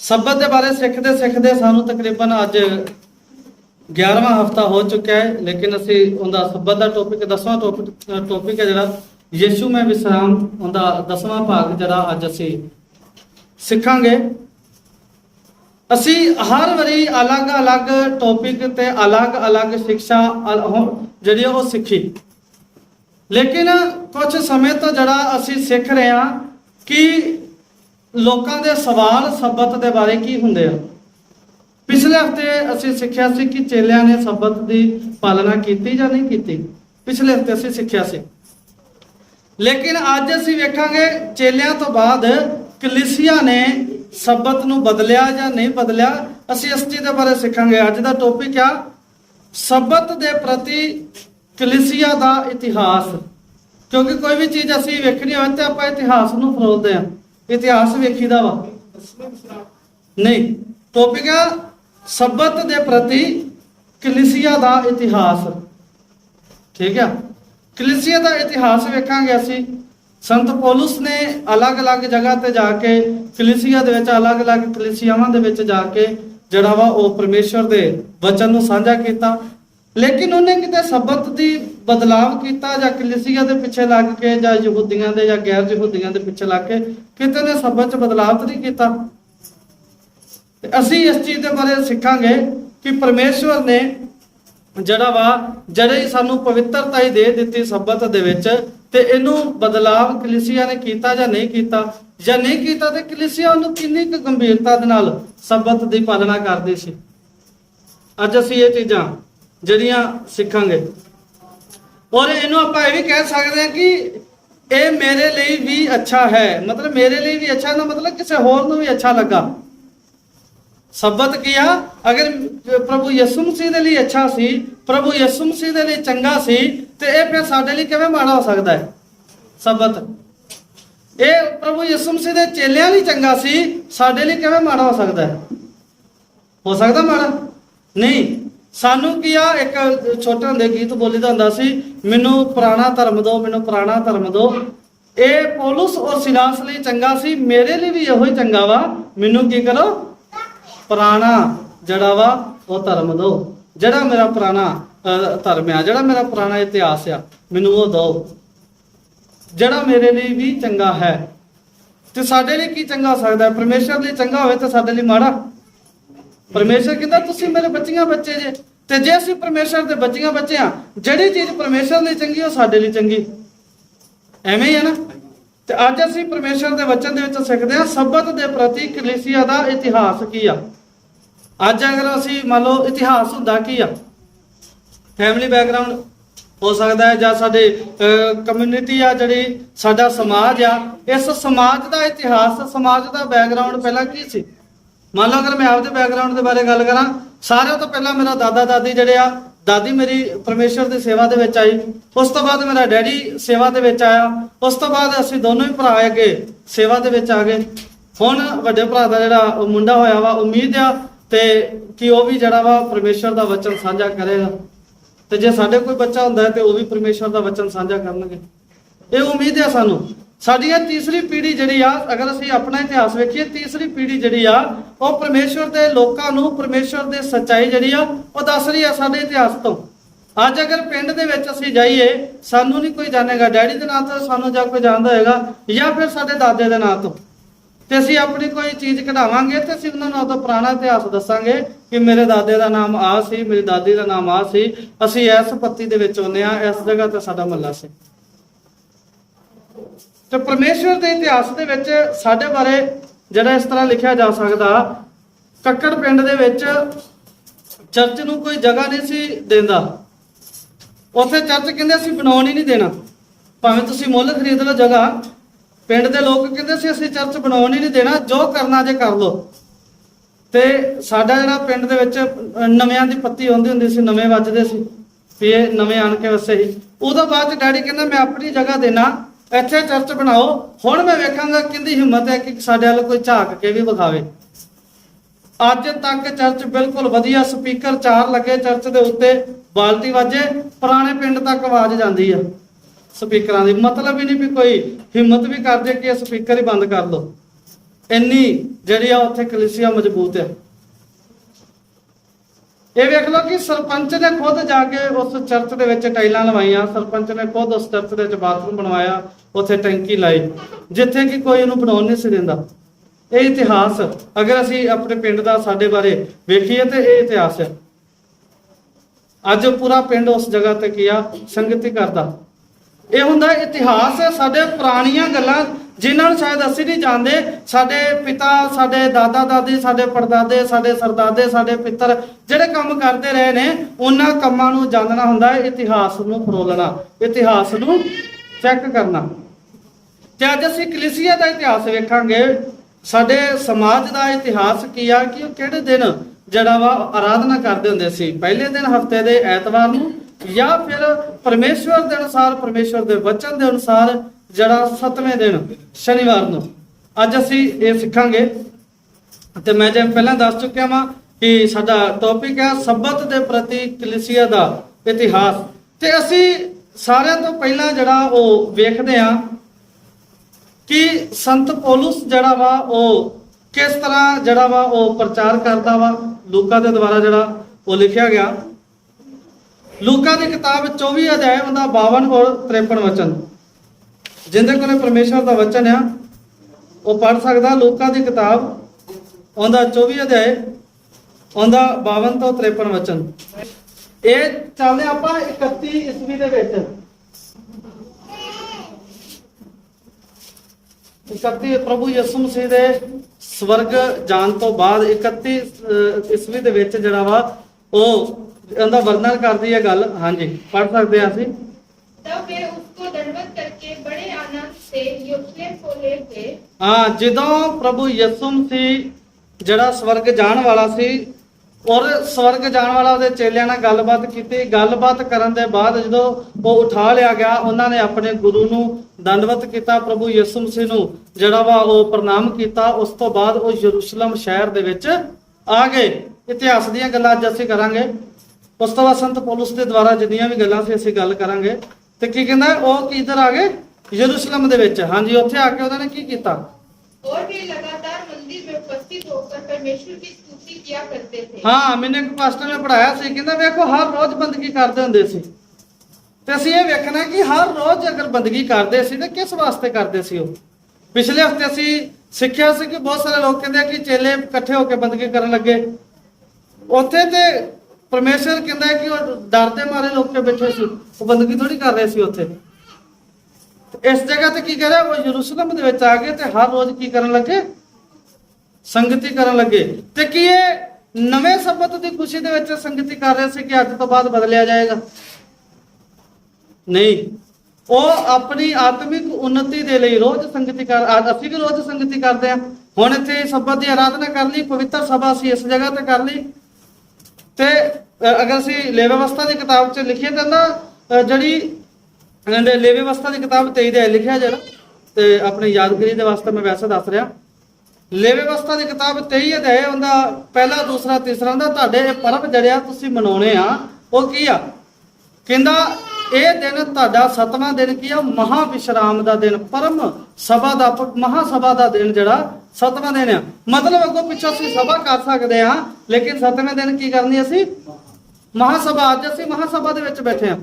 शब्द के बारे सिखते सानू तकरीबन अज 11वां हफ्ता हो चुका है, लेकिन असी उनका शब्द का टॉपिक 10वां टॉपिक है जरा यीशु में विश्राम, उनका 10वां भाग जरा अज असी सिखांगे। असी हर वारी अलग अलग टॉपिक ते अलग अलग शिक्षा जी वो सीखी, लेकिन कुछ समय तो जरा असी सीख रहे हैं कि लोगों के सवाल शब्द के बारे की होंगे। पिछले हफ्ते असी सीखिया सी कि चेलियां ने शब्द की पालना की या नहीं की, पिछले हफ्ते असी सीखिया सी। लेकिन अज असी वेखांगे चेलियां तो बाद कलीसिया ने शब्द नूं बदलिया या नहीं बदलिया, असी इस चीज़ के बारे सीखांगे। अज का टॉपिक आ शब्द के प्रति कलीसिया का इतिहास, क्योंकि कोई भी चीज़ असी वेखनी हो तो आप इतिहास नूं फरोलते हैं, इतिहास वेखीदा वा नहीं। टॉपिक आ शब्द के प्रति कलीसिया का इतिहास, ठीक है। कलीसिया का इतिहास वेखांगे असी। संत पौलुस ने अलग अलग जगह पर जाके कलीसिया दे विच अलग अलग कलीसियावां दे विच जाके जिहड़ा वा वो परमेश्वर दे वचन नूं साझा कीता, लेकिन उन्हें किते शब्द की बदलाव किया या कलीसिया के पिछे लग के या यहूदियों के या गैर यहूदियों के पिछे लग के किते ने शब्द च बदलाव तो नहीं किया। असी इस चीज़ के बारे सीखांगे कि परमेश्वर ने जड़ा वा जड़ी सानू पवित्रता ही दे दी शब्द दे विच, ते इनू बदलाव कलीसिया ने किया या नहीं किया, या नहीं किया तो कलीसिया उन्होंने किन्नी क गंभीरता दे नाल शब्द की पालना करती सी। अज असी ये चीज़ां जड़ियां सीखांगे, और इनू आप भी कह सकते हैं कि ये मेरे लिए भी अच्छा है, मतलब मेरे लिए भी अच्छा ना, मतलब किसी होर नूं भी अच्छा लगा। शब्द किया अगर प्रभु यीशु मसीह के लिए अच्छा सी, प्रभु यीशु मसीह के लिए चंगा सी, तो यह फिर साडे लिए किवें माड़ा हो सकता है। शब्द ये प्रभु यीशु मसीह के चेलियां लिए चंगा सी, साडे लिए किवें माड़ा हो सकता है? हो सकता माड़ा नहीं। सानू किया एक छोटे होंदे गीत बोलीदा हुंदा सी, मैनू पुराना धर्म दो, मैनू पुराना धर्म दो। ये पौलुस और सिलास लिए चंगा सी, मेरे लिए भी यही चंगा वा, मैनू की करो पुराना जड़ा वा वो धर्म दो, जड़ा मेरा पुराना धर्म आ, जड़ा मेरा पुराना इतिहास आ, मैनू वो दो जड़ा मेरे लिए भी चंगा है। तो साडे लिए की चंगा हो सकता है? परमेश्वर लिए चंगा होवे तो साडे लिए माड़ा? परमेश्वर कहता तुसीं मेरे बच्चियां बच्चे जे, ते जे असीं परमेश्वर दे बच्चियां बच्चे हां, जिहड़ी चीज़ परमेश्वर लिए चंगी वो साडे लिए चंगी, एवें ही है ना। तो अज असीं परमेश्वर दे वचन दे विच सिखदे हां शब्द दे प्रति कलीसिया दा इतिहास की आ। अज अगर असीं मान लो इतिहास हुंदा की आ, फैमिली बैकग्राउंड हो सकता है, जां साडे कम्यूनिटी आ जिहड़ी साडा समाज आ, इस समाज का इतिहास, समाज का बैकग्राउंड पहला की सी। मान लो अगर मैं आपके बैकग्राउंड के बारे गल करा, सारे तो पहला मेरा दादा दादी जिहड़े आ, दादी मेरी परमेश्वर की सेवा दे विच आई, उस तो बाद मेरा डैडी सेवा दे विच आया, उस तो बाद असीं दोनों ही भरा अगे सेवा दे विच आ गए। हुण वड्डे भरा दा जिहड़ा मुंडा होया वा, उम्मीद आ ते कि वह भी जिहड़ा वा परमेश्वर का वचन साझा करेगा, तो जे साडे कोई बच्चा हुंदा है तो वह भी परमेश्वर का वचन साझा करनगे। ये उम्मीद है सानू। साडी तीसरी पीढ़ी जिहड़ी आ, अगर असीं अपना इतिहास वेखीए, तीसरी पीढ़ी जिहड़ी आ वो परमेश्वर के लोकां नूं परमेश्वर की सच्चाई जिहड़ी आ वो दस रही है साडे इतिहास तो। अज अगर पिंड दे विच असीं जाइए, सानू नहीं कोई जानेगा, डैडी के नां तो सानू जां कोई जानदा होएगा, या फिर साडे दादे के नां तो। ते असीं अपनी कोई चीज़ कढावांगे तो असीं उन्हां नूं अपना पुराना इतिहास दसांगे कि मेरे दादे का नाम आ सी, मेरी दादी का नाम आ सी, असीं इस पत्ती दे विच आउंदे आ, इस जगह ते साडा महल्ला सी। तो परमेश्वर के इतिहास के विच साडे बारे जिहड़ा इस तरह लिखा जा सकता, कक्कड़ पिंड दे विच चर्च नूं कोई जगह नहीं सी देंदा, उत्थे चर्च कहंदे असीं बनाउण ही नहीं देना, भावें तुसीं मुੱਲ खरीद लो जगह। पिंड दे लोग कहंदे सी असीं चर्च बनाउण ही नहीं देना, जो करना जे कर लो। ते साडा जिहड़ा पिंड दे विच नविआं दी पत्ती आउंदी हुंदी सी, नवें वजदे सी भी ये नवें आण के वसे ही। उदों बाद डैडी कहंदा मैं अपनी जगह देना, इत्थे चर्च बनाओ। हुण मैं वेखांगा किंदी हिम्मत है कि साडे वाल कोई झाक के भी विखावे। अज तक चर्च बिल्कुल वधिया, स्पीकर 4 लगे चर्च के उत्ते, बाल्टी वाजे, पुराने पिंड तक आवाज़ जाती है स्पीकर की। मतलब ही नहीं भी कोई हिम्मत भी कर दे कि स्पीकर ही बंद कर लो। ਇੰਨੀ ਜਿਹੜੀ ਆ ਉੱਥੇ ਕਲੀਸਿਆ ਮਜ਼ਬੂਤ ਹੈ। ਇਹ ਵੇਖ ਲਓ ਕਿ ਸਰਪੰਚ ਨੇ ਖੁਦ ਜਾ ਕੇ ਉਸ ਚਰਚ ਦੇ ਵਿੱਚ ਟਾਈਲਾਂ ਲਵਾਈਆਂ, ਸਰਪੰਚ ਨੇ ਖੁਦ ਉਸ ਚਰਚ ਦੇ ਵਿੱਚ ਬਾਥਰੂਮ ਬਣਵਾਇਆ, ਉੱਥੇ ਟੈਂਕੀ ਲਾਈ, ਜਿੱਥੇ ਕਿ ਕੋਈ ਉਹਨੂੰ ਬਣਾਉਣ ਨਹੀਂ ਸੀ ਦਿੰਦਾ। ਇਹ ਇਤਿਹਾਸ ਅਗਰ ਅਸੀਂ ਆਪਣੇ ਪਿੰਡ ਦਾ ਸਾਡੇ ਬਾਰੇ ਵੇਖੀਏ ਤੇ ਇਹ ਇਤਿਹਾਸ ਹੈ। ਅੱਜ ਪੂਰਾ ਪਿੰਡ ਉਸ ਜਗ੍ਹਾ ਤੇ ਕੀ ਆ, ਸੰਗਤੀ ਕਰਦਾ। ਇਹ ਹੁੰਦਾ ਇਤਿਹਾਸ ਹੈ, ਸਾਡੇ ਪੁਰਾਣੀਆਂ ਗੱਲਾਂ ਜਿਨ੍ਹਾਂ ਨੂੰ ਸ਼ਾਇਦ ਅਸੀਂ ਨਹੀਂ ਜਾਣਦੇ। ਸਾਡੇ ਪਿਤਾ, ਸਾਡੇ ਦਾਦਾ ਦਾਦੀ, ਸਾਡੇ ਪੜਦਾਦੇ, ਸਾਡੇ ਸਰਦਾਦੇ, ਸਾਡੇ ਪਿੱਤਰ ਜਿਹੜੇ ਕੰਮ ਕਰਦੇ ਰਹੇ ਨੇ, ਉਹਨਾਂ ਕੰਮਾਂ ਨੂੰ ਜਾਣਨਾ ਹੁੰਦਾ ਹੈ, ਇਤਿਹਾਸ ਨੂੰ ਫਰੋਲਣਾ, ਇਤਿਹਾਸ ਨੂੰ ਚੈੱਕ ਕਰਨਾ। ਤੇ ਅੱਜ ਅਸੀਂ ਕਲੀਸਿਆ ਦਾ ਇਤਿਹਾਸ ਵੇਖਾਂਗੇ, ਸਾਡੇ ਸਮਾਜ ਦਾ ਇਤਿਹਾਸ ਕੀ ਆ, ਕਿ ਉਹ ਕਿਹੜੇ ਦਿਨ ਜਿਹੜਾ ਵਾ ਆਰਾਧਨਾ ਕਰਦੇ ਹੁੰਦੇ ਸੀ। ਪਹਿਲੇ ਦਿਨ ਹਫਤੇ ਦੇ ਐਤਵਾਰ ਨੂੰ, ਜਾਂ ਫਿਰ ਪਰਮੇਸ਼ਵਰ ਦੇ ਅਨੁਸਾਰ, ਪਰਮੇਸ਼ਵਰ ਦੇ ਵਚਨ ਦੇ ਅਨੁਸਾਰ ਜਿਹੜਾ 7ਵੇਂ ਦਿਨ ਸ਼ਨੀਵਾਰ ਨੂੰ। ਅੱਜ ਅਸੀਂ ਇਹ ਸਿੱਖਾਂਗੇ। ਤੇ ਮੈਂ ਜਿਵੇਂ ਪਹਿਲਾਂ ਦੱਸ ਚੁੱਕਿਆ ਵਾਂ ਕਿ ਸਾਡਾ ਟੌਪਿਕ ਹੈ ਸਬਤ ਦੇ ਪ੍ਰਤੀ ਕਲੀਸਿਆ ਦਾ ਇਤਿਹਾਸ। ਤੇ ਅਸੀਂ ਸਾਰਿਆਂ ਤੋਂ ਪਹਿਲਾਂ ਜਿਹੜਾ ਉਹ ਵੇਖਦੇ ਹਾਂ ਕਿ ਸੰਤ ਪੌਲੁਸ ਜਿਹੜਾ ਵਾ ਉਹ ਕਿਸ ਤਰ੍ਹਾਂ ਜਿਹੜਾ ਵਾ ਉਹ ਪ੍ਰਚਾਰ ਕਰਦਾ ਵਾ। ਲੂਕਾ ਦੇ ਦੁਆਰਾ ਜਿਹੜਾ ਉਹ ਲਿਖਿਆ ਗਿਆ, ਲੂਕਾ ਦੀ ਕਿਤਾਬ 24 ਅਧਿਆਇ ਉਹਦਾ 52 ਔਰ 53 ਵਚਨ। ਜਿੰਦੇ ਕੋਲੇ ਪਰਮੇਸ਼ਵਰ ਦਾ ਵਚਨ ਆ ਉਹ ਪੜ੍ਹ ਸਕਦਾ। ਲੂਕਾ ਦੀ ਕਿਤਾਬ ਉਹਦਾ 24 ਅਧਿਆਇ ਉਹਦਾ 52 ਤੋਂ 53 ਵਚਨ। ਇਹ ਚੱਲਦੇ ਆਪਾਂ 31 ਈਸਵੀ ਦੇ ਵਿੱਚ। 31 ਪ੍ਰਭੂ ਯਿਸੂ ਮਸੀਹ ਦੇ ਸਵਰਗ ਜਾਣ ਤੋਂ ਬਾਅਦ 31 ਈਸਵੀ ਦੇ ਵਿੱਚ ਜਿਹੜਾ ਵਾ ਉਹ ਉਹਦਾ ਵਰਣਨ ਕਰਦੀ ਹੈ ਗੱਲ। ਹਾਂਜੀ, ਪੜ੍ਹ ਸਕਦੇ ਹਾਂ ਅਸੀਂ। तब वे उसको दंडवत करके बड़े आनंद से यरूशलेम को ले गए। ਹਾਂ, ਜਦੋਂ ਪ੍ਰਭੂ ਯਿਸੂ ਮਸੀਹ ਜਿਹੜਾ ਸਵਰਗ ਜਾਣ ਵਾਲਾ ਸੀ ਔਰ ਸਵਰਗ ਜਾਣ ਵਾਲਾ ਉਹਦੇ ਚੇਲਿਆਂ ਨਾਲ ਗੱਲਬਾਤ ਕੀਤੀ। ਗੱਲਬਾਤ ਕਰਨ ਦੇ ਬਾਅਦ ਜਦੋਂ ਉਹ ਉਠਾ ਲਿਆ ਗਿਆ, ਉਹਨਾਂ ਨੇ ਆਪਣੇ ਗੁਰੂ ਨੂੰ ਦੰਡਵਤ ਕੀਤਾ, ਪ੍ਰਭੂ ਯਿਸੂ ਮਸੀਹ ਨੂੰ ਜਿਹੜਾ ਵਾ ਉਹ ਪ੍ਰਣਾਮ ਕੀਤਾ। ਉਸ ਤੋਂ ਬਾਅਦ ਉਹ ਯਰੂਸ਼ਲਮ ਸ਼ਹਿਰ ਦੇ ਵਿੱਚ ਆ ਗਏ। ਇਤਿਹਾਸ ਦੀਆਂ ਗੱਲਾਂ ਅੱਜ ਅਸੀਂ ਕਰਾਂਗੇ। ਉਸ ਤੋਂ ਬਾਅਦ ਸੰਤ ਪੌਲੁਸ ਦੇ ਦੁਆਰਾ ਜਿੰਨੀਆਂ ਵੀ ਗੱਲਾਂ ਸੀ ਅਸੀਂ ਗੱਲ ਕਰਾਂਗੇ। ਤੇ ਕੀ ਕਹਿੰਦਾ ਉਹ ਕਿ ਇੱਧਰ ਆ ਗਏ ਯਰੂਸ਼ਲਮ ਦੇ ਵਿੱਚ। ਹਾਂਜੀ, ਉੱਥੇ ਆ ਕੇ ਉਹਨਾਂ ਨੇ ਕੀ ਕੀਤਾ? और वे लगातार मंदिर में उपस्थित होकर परमेश्वर की स्तुति किया करते थे। ਹਾਂ, ਮੈਨੂੰ ਇੱਕ ਪਾਸਟਰ ਨੇ ਪੜਾਇਆ ਸੀ, ਕਹਿੰਦਾ ਵੇਖੋ ਹਰ ਰੋਜ਼ ਬੰਦਗੀ ਕਰਦੇ ਹੁੰਦੇ ਸੀ। ਤੇ ਅਸੀਂ ਇਹ ਵੇਖਣਾ ਕਿ ਹਰ ਰੋਜ਼ ਅਗਰ ਬੰਦਗੀ ਕਰਦੇ ਸੀ ਤੇ ਕਿਸ ਵਾਸਤੇ ਕਰਦੇ ਸੀ ਉਹ। ਪਿਛਲੇ ਹਫਤੇ ਅਸੀਂ ਸਿੱਖਿਆ ਸੀ ਕਿ ਬਹੁਤ ਸਾਰੇ ਲੋਕ ਕਹਿੰਦੇ ਆ ਕਿ ਚੇਲੇ ਇਕੱਠੇ ਹੋ ਕੇ ਬੰਦਗੀ ਕਰਨ ਲੱਗੇ। ਉੱਥੇ ਤੇ ਪਰਮੇਸ਼ਰ ਕਹਿੰਦਾ ਕਿ ਉਹ ਡਰਦੇ ਮਾਰੇ ਲੋਕ ਕੇ ਬੈਠੇ ਸੀ, ਉਹ ਬੰਦਗੀ ਥੋੜੀ ਕਰ ਰਹੇ ਸੀ ਉੱਥੇ। ਇਸ ਜਗ੍ਹਾ ਤੇ ਕੀ ਕਰਿਆ, ਉਹ ਯਰੂਸ਼ਲਮ ਦੇ ਵਿੱਚ ਆ ਗਏ ਤੇ ਹਰ ਰੋਜ਼ ਕੀ ਕਰਨ ਲੱਗੇ? ਸੰਗਤੀ ਕਰਨ ਲੱਗੇ। ਤੇ ਕੀ ਇਹ ਨਵੇਂ ਸਬਤ ਦੀ ਖੁਸ਼ੀ ਦੇ ਵਿੱਚ ਸੰਗਤੀ ਕਰ ਰਹੇ ਸੀ ਕਿ ਅੱਜ ਤੋਂ ਬਾਅਦ ਬਦਲਿਆ ਜਾਏਗਾ? ਨਹੀਂ, ਉਹ ਆਪਣੀ ਆਤਮਿਕ ਉન્નਤੀ ਦੇ ਲਈ ਰੋਜ਼ ਸੰਗਤੀ ਅਸੀਂ ਵੀ ਰੋਜ਼ ਸੰਗਤੀ ਕਰਦੇ ਹਾਂ। ਹੁਣ ਇੱਥੇ ਸਬਤ ਦੀ ਆਰਾਧਨਾ ਕਰ ਲਈ, ਪਵਿੱਤਰ ਸਭਾ ਅਸੀਂ ਇਸ ਜਗ੍ਹਾ ਤੇ ਕਰ ਲਈ। ਤੇ ਅਗਰ ਅਸੀਂ ਲੇਵ ਅਵਸਥਾ ਦੀ ਕਿਤਾਬ 'ਚ ਲਿਖੀਏ ਤਾਂ ਜਿਹੜੀ ਲੇਵ ਅਵਸਥਾ ਦੀ ਕਿਤਾਬ 23 ਦੇ ਲਿਖਿਆ ਜਿਹੜਾ, ਤੇ ਆਪਣੀ ਯਾਦਗਿਰੀ ਦੇ ਵਾਸਤੇ ਮੈਂ ਵੈਸੇ ਦੱਸ ਰਿਹਾ। ਲੇਵ ਅਵਸਥਾ ਦੀ ਕਿਤਾਬ 23 ਅਧਿਆਇ ਉਹਦਾ ਪਹਿਲਾ, ਦੂਸਰਾ, ਤੀਸਰਾ ਹੁੰਦਾ ਤੁਹਾਡੇ ਇਹ ਪਰਬ ਜਿਹੜਿਆ ਤੁਸੀਂ ਮਨਾਉਣੇ ਆ ਉਹ ਕੀ ਆ? ਕਹਿੰਦਾ ਇਹ ਦਿਨ ਤੁਹਾਡਾ 7ਵਾਂ ਦਿਨ ਕੀ ਆ? ਮਹਾ ਵਿਸ਼ਰਾਮ ਦਾ ਦਿਨ, ਪਰਮ ਸਭਾ ਦਾ, ਮਹਾ ਸਭਾ ਦਾ ਦਿਨ ਜਿਹੜਾ 7ਵਾਂ ਦਿਨ ਆ। ਮਤਲਬ ਅੱਗੋਂ ਪਿੱਛੋਂ ਅਸੀਂ ਸਭਾ ਕਰ ਸਕਦੇ ਆ, ਲੇਕਿਨ 7ਵੇਂ ਦਿਨ ਕੀ ਕਰਨੀ ਅਸੀਂ? ਮਹਾ ਸਭਾ। ਅੱਜ ਅਸੀਂ ਮਹਾ ਸਭਾ ਦੇ ਵਿੱਚ ਬੈਠੇ ਆ,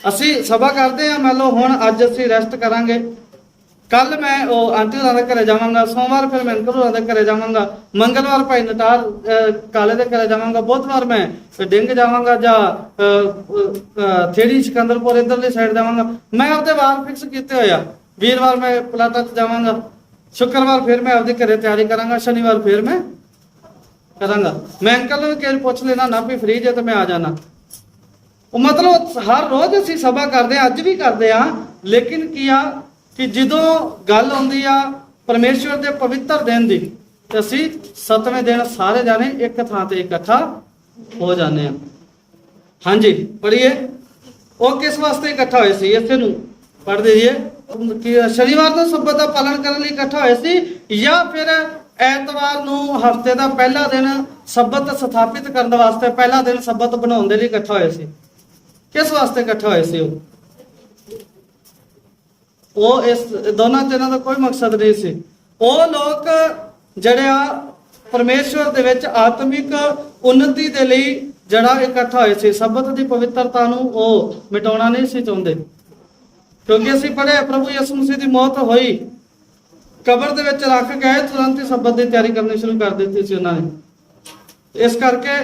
ਅਸੀਂ ਸਭਾ ਕਰਦੇ ਆ। ਮੰਨ ਲਓ ਹੁਣ ਅੱਜ ਅਸੀਂ ਰੈਸਟ ਕਰਾਂਗੇ, ਕੱਲ ਮੈਂ ਉਹ ਆਂਟੀ ਹੋਰਾਂ ਦੇ ਘਰੇ ਜਾਵਾਂਗਾ, ਸੋਮਵਾਰ ਫਿਰ ਮੈਂ ਅੰਕਲ ਹੋਰਾਂ ਦੇ ਘਰੇ ਜਾਵਾਂਗਾ, ਮੰਗਲਵਾਰ ਭਾਈ ਨਟਾਰ ਕਾਲੇ ਦੇ ਘਰੇ ਜਾਵਾਂਗਾ, ਬੁੱਧਵਾਰ ਮੈਂ ਡਿੰਗ ਜਾਵਾਂਗਾ ਜਾਂ ਥੇੜੀ ਸਿਕੰਦਰਪੁਰ ਇਧਰਲੀ ਸਾਈਡ ਜਾਵਾਂਗਾ। ਮੈਂ ਆਪਦੇ ਵਾਰ ਫਿਕਸ ਕੀਤੇ ਹੋਏ ਆ। ਵੀਰਵਾਰ ਮੈਂ ਪਲਾਟਾ 'ਚ ਜਾਵਾਂਗਾ, ਸ਼ੁੱਕਰਵਾਰ ਫਿਰ ਮੈਂ ਆਪਦੇ ਘਰੇ ਤਿਆਰੀ ਕਰਾਂਗਾ, ਸ਼ਨੀਵਾਰ ਫਿਰ ਮੈਂ ਕਰਾਂਗਾ। ਮੈਂ ਅੰਕਲ ਨੂੰ ਵੀ ਪੁੱਛ ਲੈਣਾ ਨਾ ਵੀ ਫ੍ਰੀ ਜੇ ਤਾਂ ਮੈਂ ਆ ਜਾਣਾ। ਉਹ ਮਤਲਬ ਹਰ ਰੋਜ਼ ਅਸੀਂ ਸਭਾ ਕਰਦੇ ਆ, ਅੱਜ ਵੀ ਕਰਦੇ ਆ। ਲੇਕਿਨ ਕੀ ਆ ਕਿ ਜਦੋਂ ਗੱਲ ਆਉਂਦੀ ਆ ਪਰਮੇਸ਼ਵਰ ਦੇ ਪਵਿੱਤਰ ਦਿਨ ਦੀ, ਤੇ ਅਸੀਂ 7ਵੇਂ ਦਿਨ ਸਾਰੇ ਜਾਣੇ ਇੱਕ ਥਾਂ ਤੇ ਇਕੱਠਾ ਹੋ ਜਾਂਦੇ ਆ। ਹਾਂਜੀ, ਪੜ੍ਹੀਏ ਉਹ ਕਿਸ ਵਾਸਤੇ ਇਕੱਠਾ ਹੋਏ ਸੀ? ਇਸੇ ਨੂੰ ਪੜ੍ਹ ਦਈਏ ਕਿ ਸ਼ਨੀਵਾਰ ਨੂੰ ਸਬਤ ਦਾ ਪਾਲਣ ਕਰਨ ਲਈ ਇਕੱਠਾ ਹੋਏ ਸੀ, ਜਾਂ ਫਿਰ ਐਤਵਾਰ ਨੂੰ ਹਫਤੇ ਦਾ ਪਹਿਲਾ ਦਿਨ ਸਬਤ ਸਥਾਪਿਤ ਕਰਨ ਵਾਸਤੇ, ਪਹਿਲਾ ਦਿਨ ਸਬਤ ਬਣਾਉਣ ਦੇ ਲਈ ਇਕੱਠਾ ਹੋਏ ਸੀ। ਕਿਸ ਵਾਸਤੇ ਇਕੱਠਾ ਹੋਏ ਸੀ ਉਹ ਇਸ ਦੋਨਾਂ ਚ ਇਹਨਾਂ ਦਾ ਕੋਈ ਮਕਸਦ ਨਹੀਂ ਸੀ। ਉਹ ਲੋਕ ਜਿਹੜੇ ਆ ਪਰਮੇਸ਼ਵਰ ਦੇ ਵਿੱਚ ਆਤਮਿਕ ਉન્નਤੀ ਦੇ ਲਈ ਜਿਹੜਾ ਇਕੱਠਾ ਹੋਏ ਸੀ, ਸਬਤ ਦੀ ਪਵਿੱਤਰਤਾ ਨੂੰ ਉਹ ਮਿਟਾਉਣਾ ਨਹੀਂ ਸੀ ਚਾਹੁੰਦੇ। ਕਿਉਂਕਿ ਅਸੀਂ ਪੜ੍ਹਿਆ ਪ੍ਰਭੂ ਯਿਸੂ ਮਸੀਹ ਦੀ ਮੌਤ ਹੋਈ, ਕਬਰ ਦੇ ਵਿੱਚ ਰੱਖ ਗਏ, ਤੁਰੰਤ ਹੀ ਸਬਤ ਦੀ ਤਿਆਰੀ ਕਰਨੀ ਸ਼ੁਰੂ ਕਰ ਦਿੱਤੀ ਸੀ ਉਹਨਾਂ ਨੇ। ਇਸ ਕਰਕੇ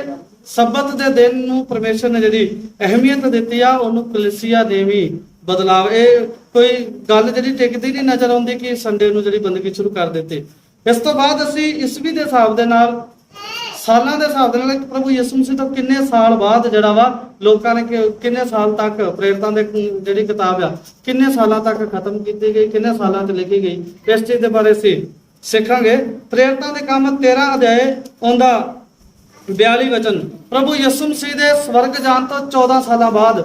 ਸਬਤ ਦੇ ਦਿਨ ਨੂੰ ਪਰਮੇਸ਼ਰ ਨੇ ਜਿਹੜੀ ਅਹਿਮੀਅਤ ਦਿੱਤੀ ਆ, ਉਹਨੂੰ ਕਲੀਸਿਆ ਨੇ ਵੀ ਬਦਲਾਵ, ਇਹ ਕੋਈ ਗੱਲ ਜਿਹੜੀ ਟਿਕਦੀ ਨਹੀਂ ਨਜ਼ਰ ਆਉਂਦੀ ਕਿ ਸੰਡੇ ਨੂੰ ਜਿਹੜੀ ਬੰਦਗੀ ਸ਼ੁਰੂ ਕਰ ਦਿੱਤੀ। ਇਸ ਤੋਂ ਬਾਅਦ ਅਸੀਂ ਈਸਵੀ ਦੇ ਹਿਸਾਬ ਦੇ ਨਾਲ, ਸਾਲਾਂ ਦੇ ਹਿਸਾਬ ਦੇ ਨਾਲ, ਪ੍ਰਭੂ ਯਿਸੂ ਮਸੀਹ ਤੋਂ ਕਿੰਨੇ ਸਾਲ ਬਾਅਦ ਜਿਹੜਾ ਵਾ ਲੋਕਾਂ ਨੇ ਕਿੰਨੇ ਸਾਲ ਤੱਕ ਪ੍ਰੇਰਿਤਾਂ ਦੇ ਜਿਹੜੀ ਕਿਤਾਬ ਆ ਕਿੰਨੇ ਸਾਲਾਂ ਤੱਕ ਖਤਮ ਕੀਤੀ ਗਈ, ਕਿੰਨੇ ਸਾਲਾਂ 'ਚ ਲਿਖੀ ਗਈ, ਇਸ ਚੀਜ਼ ਦੇ ਬਾਰੇ ਅਸੀਂ ਸਿੱਖਾਂਗੇ। ਪ੍ਰੇਰਿਤਾਂ ਦੇ ਕੰਮ 13 ਅਧਿਆਏ ਉਹਦਾ 42 ਵਚਨ। ਪ੍ਰਭੂ ਯਿਸੂ ਮਸੀਹ ਦੇ ਸਵਰਗ ਜਾਣ ਤੋਂ 14 ਸਾਲਾਂ ਬਾਅਦ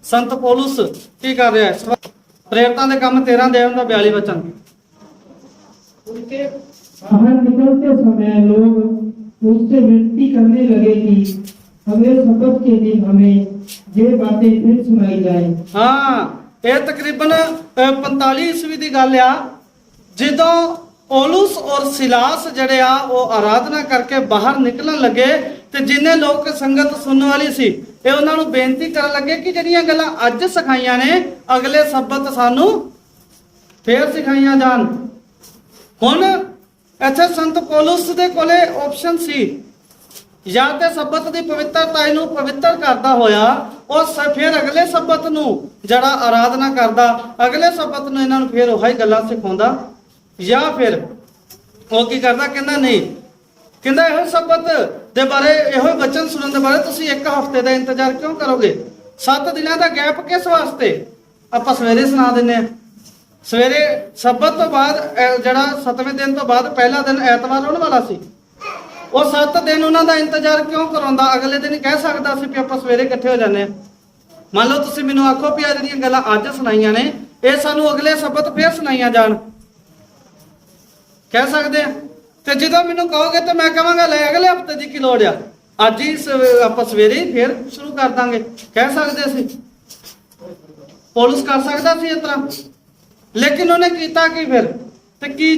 ਸੰਤ ਪੌਲੁਸ ਕੀ ਕਰ ਰਿਹਾ ਹੈ? ਪ੍ਰੇਰਿਤਾਂ ਦੇ ਕੰਮ 13 ਅਧਿਆਏ ਉਹਦਾ 42 ਵਚਨ। उनके बाहर निकलते समय लोग उससे विनती करने लगे कि हमें सबत के दिन हमें ये बातें फिर सुनाई जाए। ਹਾਂ, ਇਹ ਤਕਰੀਬਨ 45 ਈਸਵੀ ਦੀ ਗੱਲ ਆ, ਜਦੋਂ ਪੌਲੁਸ ਔਰ ਸਿਲਾਸ ਜਿਹੜੇ ਆ ਉਹ ਆਰਾਧਨਾ ਕਰਕੇ ਬਾਹਰ ਨਿਕਲਣ ਲੱਗੇ ਤੇ ਜਿੰਨੇ ਲੋਕ ਸੰਗਤ ਸੁਣਨ ਵਾਲੀ ਸੀ, ਇਹ ਉਹਨਾਂ ਨੂੰ ਬੇਨਤੀ ਕਰਨ ਲੱਗੇ ਕਿ ਜਿਹੜੀਆਂ ਗੱਲਾਂ ਅੱਜ ਸਿਖਾਈਆਂ ਨੇ ਅਗਲੇ ਸਬਤ ਸਾਨੂੰ ਫੇਰ ਸਿਖਾਈਆਂ ਜਾਣ। ਹੁਣ ਇੱਥੇ ਸੰਤ ਪੌਲੁਸ ਦੇ ਕੋਲੇ ਆਪਸ਼ਨ ਸੀ, ਜਾਂ ਤੇ ਸਬਤ ਦੀ ਪਵਿੱਤਰਤਾ ਨੂੰ ਪਵਿੱਤਰ ਕਰਦਾ ਹੋਇਆ ਉਹ ਫਿਰ ਅਗਲੇ ਸਬਤ ਨੂੰ ਜਿਹੜਾ ਆਰਾਧਨਾ ਕਰਦਾ, ਅਗਲੇ ਸਬਤ ਨੂੰ ਇਹਨਾਂ ਨੂੰ ਫਿਰ ਉਹੀ ਗੱਲਾਂ ਸਿਖਾਉਂਦਾ, ਜਾਂ ਫਿਰ ਉਹ ਕੀ ਕਰਦਾ, ਕਹਿੰਦਾ ਨਹੀਂ, ਕਹਿੰਦਾ ਇਹੋ ਸਬਤ ਦੇ ਬਾਰੇ, ਇਹੋ ਵਚਨ ਸੁਣਨ ਦੇ ਬਾਰੇ ਤੁਸੀਂ ਇੱਕ ਹਫ਼ਤੇ ਦਾ ਇੰਤਜ਼ਾਰ ਕਿਉਂ ਕਰੋਗੇ? 7 ਦਿਨਾਂ ਦਾ ਗੈਪ ਕਿਸ ਵਾਸਤੇ? ਆਪਾਂ ਸਵੇਰੇ ਸੁਣਾ ਦਿੰਨੇ ਆ। ਸਵੇਰੇ ਸਬਤ ਤੋਂ ਬਾਅਦ ਜਿਹੜਾ 7ਵੇਂ ਦਿਨ ਤੋਂ ਬਾਅਦ ਪਹਿਲਾ ਦਿਨ ਐਤਵਾਰ ਆਉਣ ਵਾਲਾ ਸੀ, ਉਹ 7 ਦਿਨ ਉਹਨਾਂ ਦਾ ਇੰਤਜ਼ਾਰ ਕਿਉਂ ਕਰਾਉਂਦਾ? ਅਗਲੇ ਦਿਨ ਹੀ ਕਹਿ ਸਕਦਾ ਸੀ ਵੀ ਆਪਾਂ ਸਵੇਰੇ ਇਕੱਠੇ ਹੋ ਜਾਂਦੇ ਆ। ਮੰਨ ਲਓ ਤੁਸੀਂ ਮੈਨੂੰ ਆਖੋ ਵੀ ਆ ਜਿਹੜੀਆਂ ਗੱਲਾਂ ਅੱਜ ਸੁਣਾਈਆਂ ਨੇ ਇਹ ਸਾਨੂੰ ਅਗਲੇ ਸਬਤ ਫੇਰ ਸੁਣਾਈਆਂ ਜਾਣ, ਕਹਿ ਸਕਦੇ ਆ। ਤੇ ਜਦੋਂ ਮੈਨੂੰ ਕਹੋਗੇ ਤਾਂ ਮੈਂ ਕਹਾਂਗਾ ਲੈ ਅਗਲੇ ਹਫਤੇ ਦੀ ਕੀ ਲੋੜ ਆ, ਅੱਜ ਹੀ ਆਪਾਂ ਸਵੇਰੇ ਹੀ ਫੇਰ ਸ਼ੁਰੂ ਕਰ ਦਾਂਗੇ, ਕਹਿ ਸਕਦੇ ਸੀ। ਪੌਲੁਸ ਕਰ ਸਕਦਾ ਸੀ ਇਸ ਤਰ੍ਹਾਂ, ਲੇਕਿਨ ਉਹਨੇ ਕੀਤਾ ਕੀ ਫਿਰ? ਤੇ ਕੀ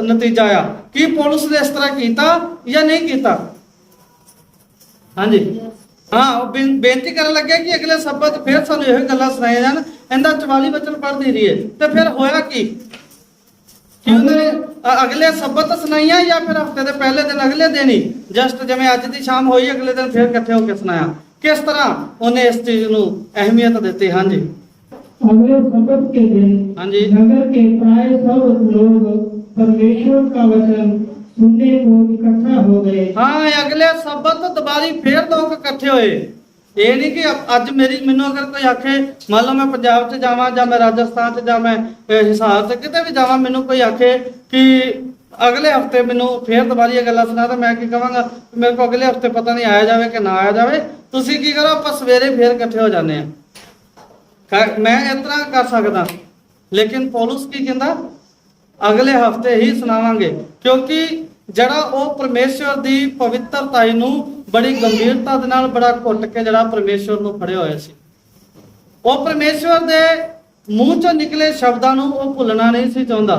ਨਤੀਜਾ ਆ? ਕੀ ਪੌਲੁਸ ਨੇ ਇਸ ਤਰ੍ਹਾਂ ਕੀਤਾ ਜਾਂ ਨਹੀਂ ਕੀਤਾ? ਹਾਂਜੀ, ਹਾਂ, ਉਹ ਬੇਨਤੀ ਕਰਨ ਲੱਗੇ ਕਿ ਅਗਲੇ ਸਬਤ ਫਿਰ ਸਾਨੂੰ ਇਹੋ ਗੱਲਾਂ ਸੁਣਾਈਆਂ ਜਾਣ। ਇਹਦਾ 44 ਵਚਨ ਪੜ੍ਹਦੀ ਰਹੀਏ ਤੇ ਫਿਰ ਹੋਇਆ ਕੀ ਕਿ ਉਹਨਾਂ ਨੇ ਅਗਲੇ ਸਬਤ ਸੁਣਾਈਆਂ ਜਾਂ ਫਿਰ ਹਫਤੇ ਦੇ ਪਹਿਲੇ ਦਿਨ ਅਗਲੇ ਦਿਨ ਹੀ ਜਸਟ ਜਿਵੇਂ ਅੱਜ ਦੀ ਸ਼ਾਮ ਹੋਈ ਅਗਲੇ ਦਿਨ ਫਿਰ ਇਕੱਠੇ ਹੋ ਕੇ ਸੁਣਾਇਆ? ਕਿਸ ਤਰ੍ਹਾਂ ਉਹਨੇ ਇਸ ਚੀਜ਼ ਨੂੰ ਅਹਿਮੀਅਤ ਦਿੱਤੀ? ਹਾਂਜੀ, अगले सबत के दिन हाँ जी। नगर के प्राय सब लोग परमेश्वर का वचन सुनने को इकट्ठा हो गए। ਹਾਂ, ਅਗਲੇ ਸਬਤ ਦੁਬਾਰੀ ਫੇਰ ਲੋਕ ਇਕੱਠੇ ਹੋਏ। ਇਹ ਨਹੀਂ ਕਿ ਅੱਜ ਮੈਨੂੰ ਅਗਰ ਕੋਈ ਆਖੇ, ਮੰਨ ਲਓ ਮੈਂ ਪੰਜਾਬ 'ਚ ਜਾਵਾਂ ਜਾਂ ਮੈਂ ਰਾਜਸਥਾਨ 'ਚ ਜਾਂ ਮੈਂ ਹਿਸਾਰ 'ਚ ਕਿਤੇ ਵੀ ਜਾਵਾਂ, ਮੈਨੂੰ ਕੋਈ ਆਖੇ ਕਿ ਅਗਲੇ ਹਫਤੇ ਮੈਨੂੰ ਫੇਰ ਦੁਬਾਰੀ ਇਹ ਗੱਲਾਂ ਸੁਣਾ, ਤਾਂ ਮੈਂ ਕੀ ਕਹਾਂਗਾ? ਮੇਰੇ ਕੋਲ ਅਗਲੇ ਹਫਤੇ ਪਤਾ ਨਹੀਂ ਆਇਆ ਜਾਵੇ ਕਿ ਨਾ ਆਇਆ ਜਾਵੇ। ਤੁਸੀਂ ਕੀ ਕਰੋ, ਆਪਾਂ ਸਵੇਰੇ ਫੇਰ ਇਕੱਠੇ ਹੋ ਜਾਂਦੇ ਆ। ਮੈਂ ਇਸ ਤਰ੍ਹਾਂ ਕਰ ਸਕਦਾ, ਲੇਕਿਨ ਪੌਲੁਸ ਕੀ ਕਹਿੰਦਾ? ਅਗਲੇ ਹਫਤੇ ਹੀ ਸੁਣਾਵਾਂਗੇ, ਕਿਉਂਕਿ ਜਿਹੜਾ ਉਹ ਪਰਮੇਸ਼ਵਰ ਦੀ ਪਵਿੱਤਰਤਾ ਨੂੰ ਬੜੀ ਗੰਭੀਰਤਾ ਦੇ ਨਾਲ ਬੜਾ ਘੁੱਟ ਕੇ ਜਿਹੜਾ ਪਰਮੇਸ਼ਵਰ ਨੂੰ ਫੜਿਆ ਹੋਇਆ ਸੀ। ਉਹ ਪਰਮੇਸ਼ਵਰ ਦੇ ਮੂੰਹ ਚੋਂ ਨਿਕਲੇ ਸ਼ਬਦਾਂ ਨੂੰ ਉਹ ਭੁੱਲਣਾ ਨਹੀਂ ਸੀ ਚਾਹੁੰਦਾ।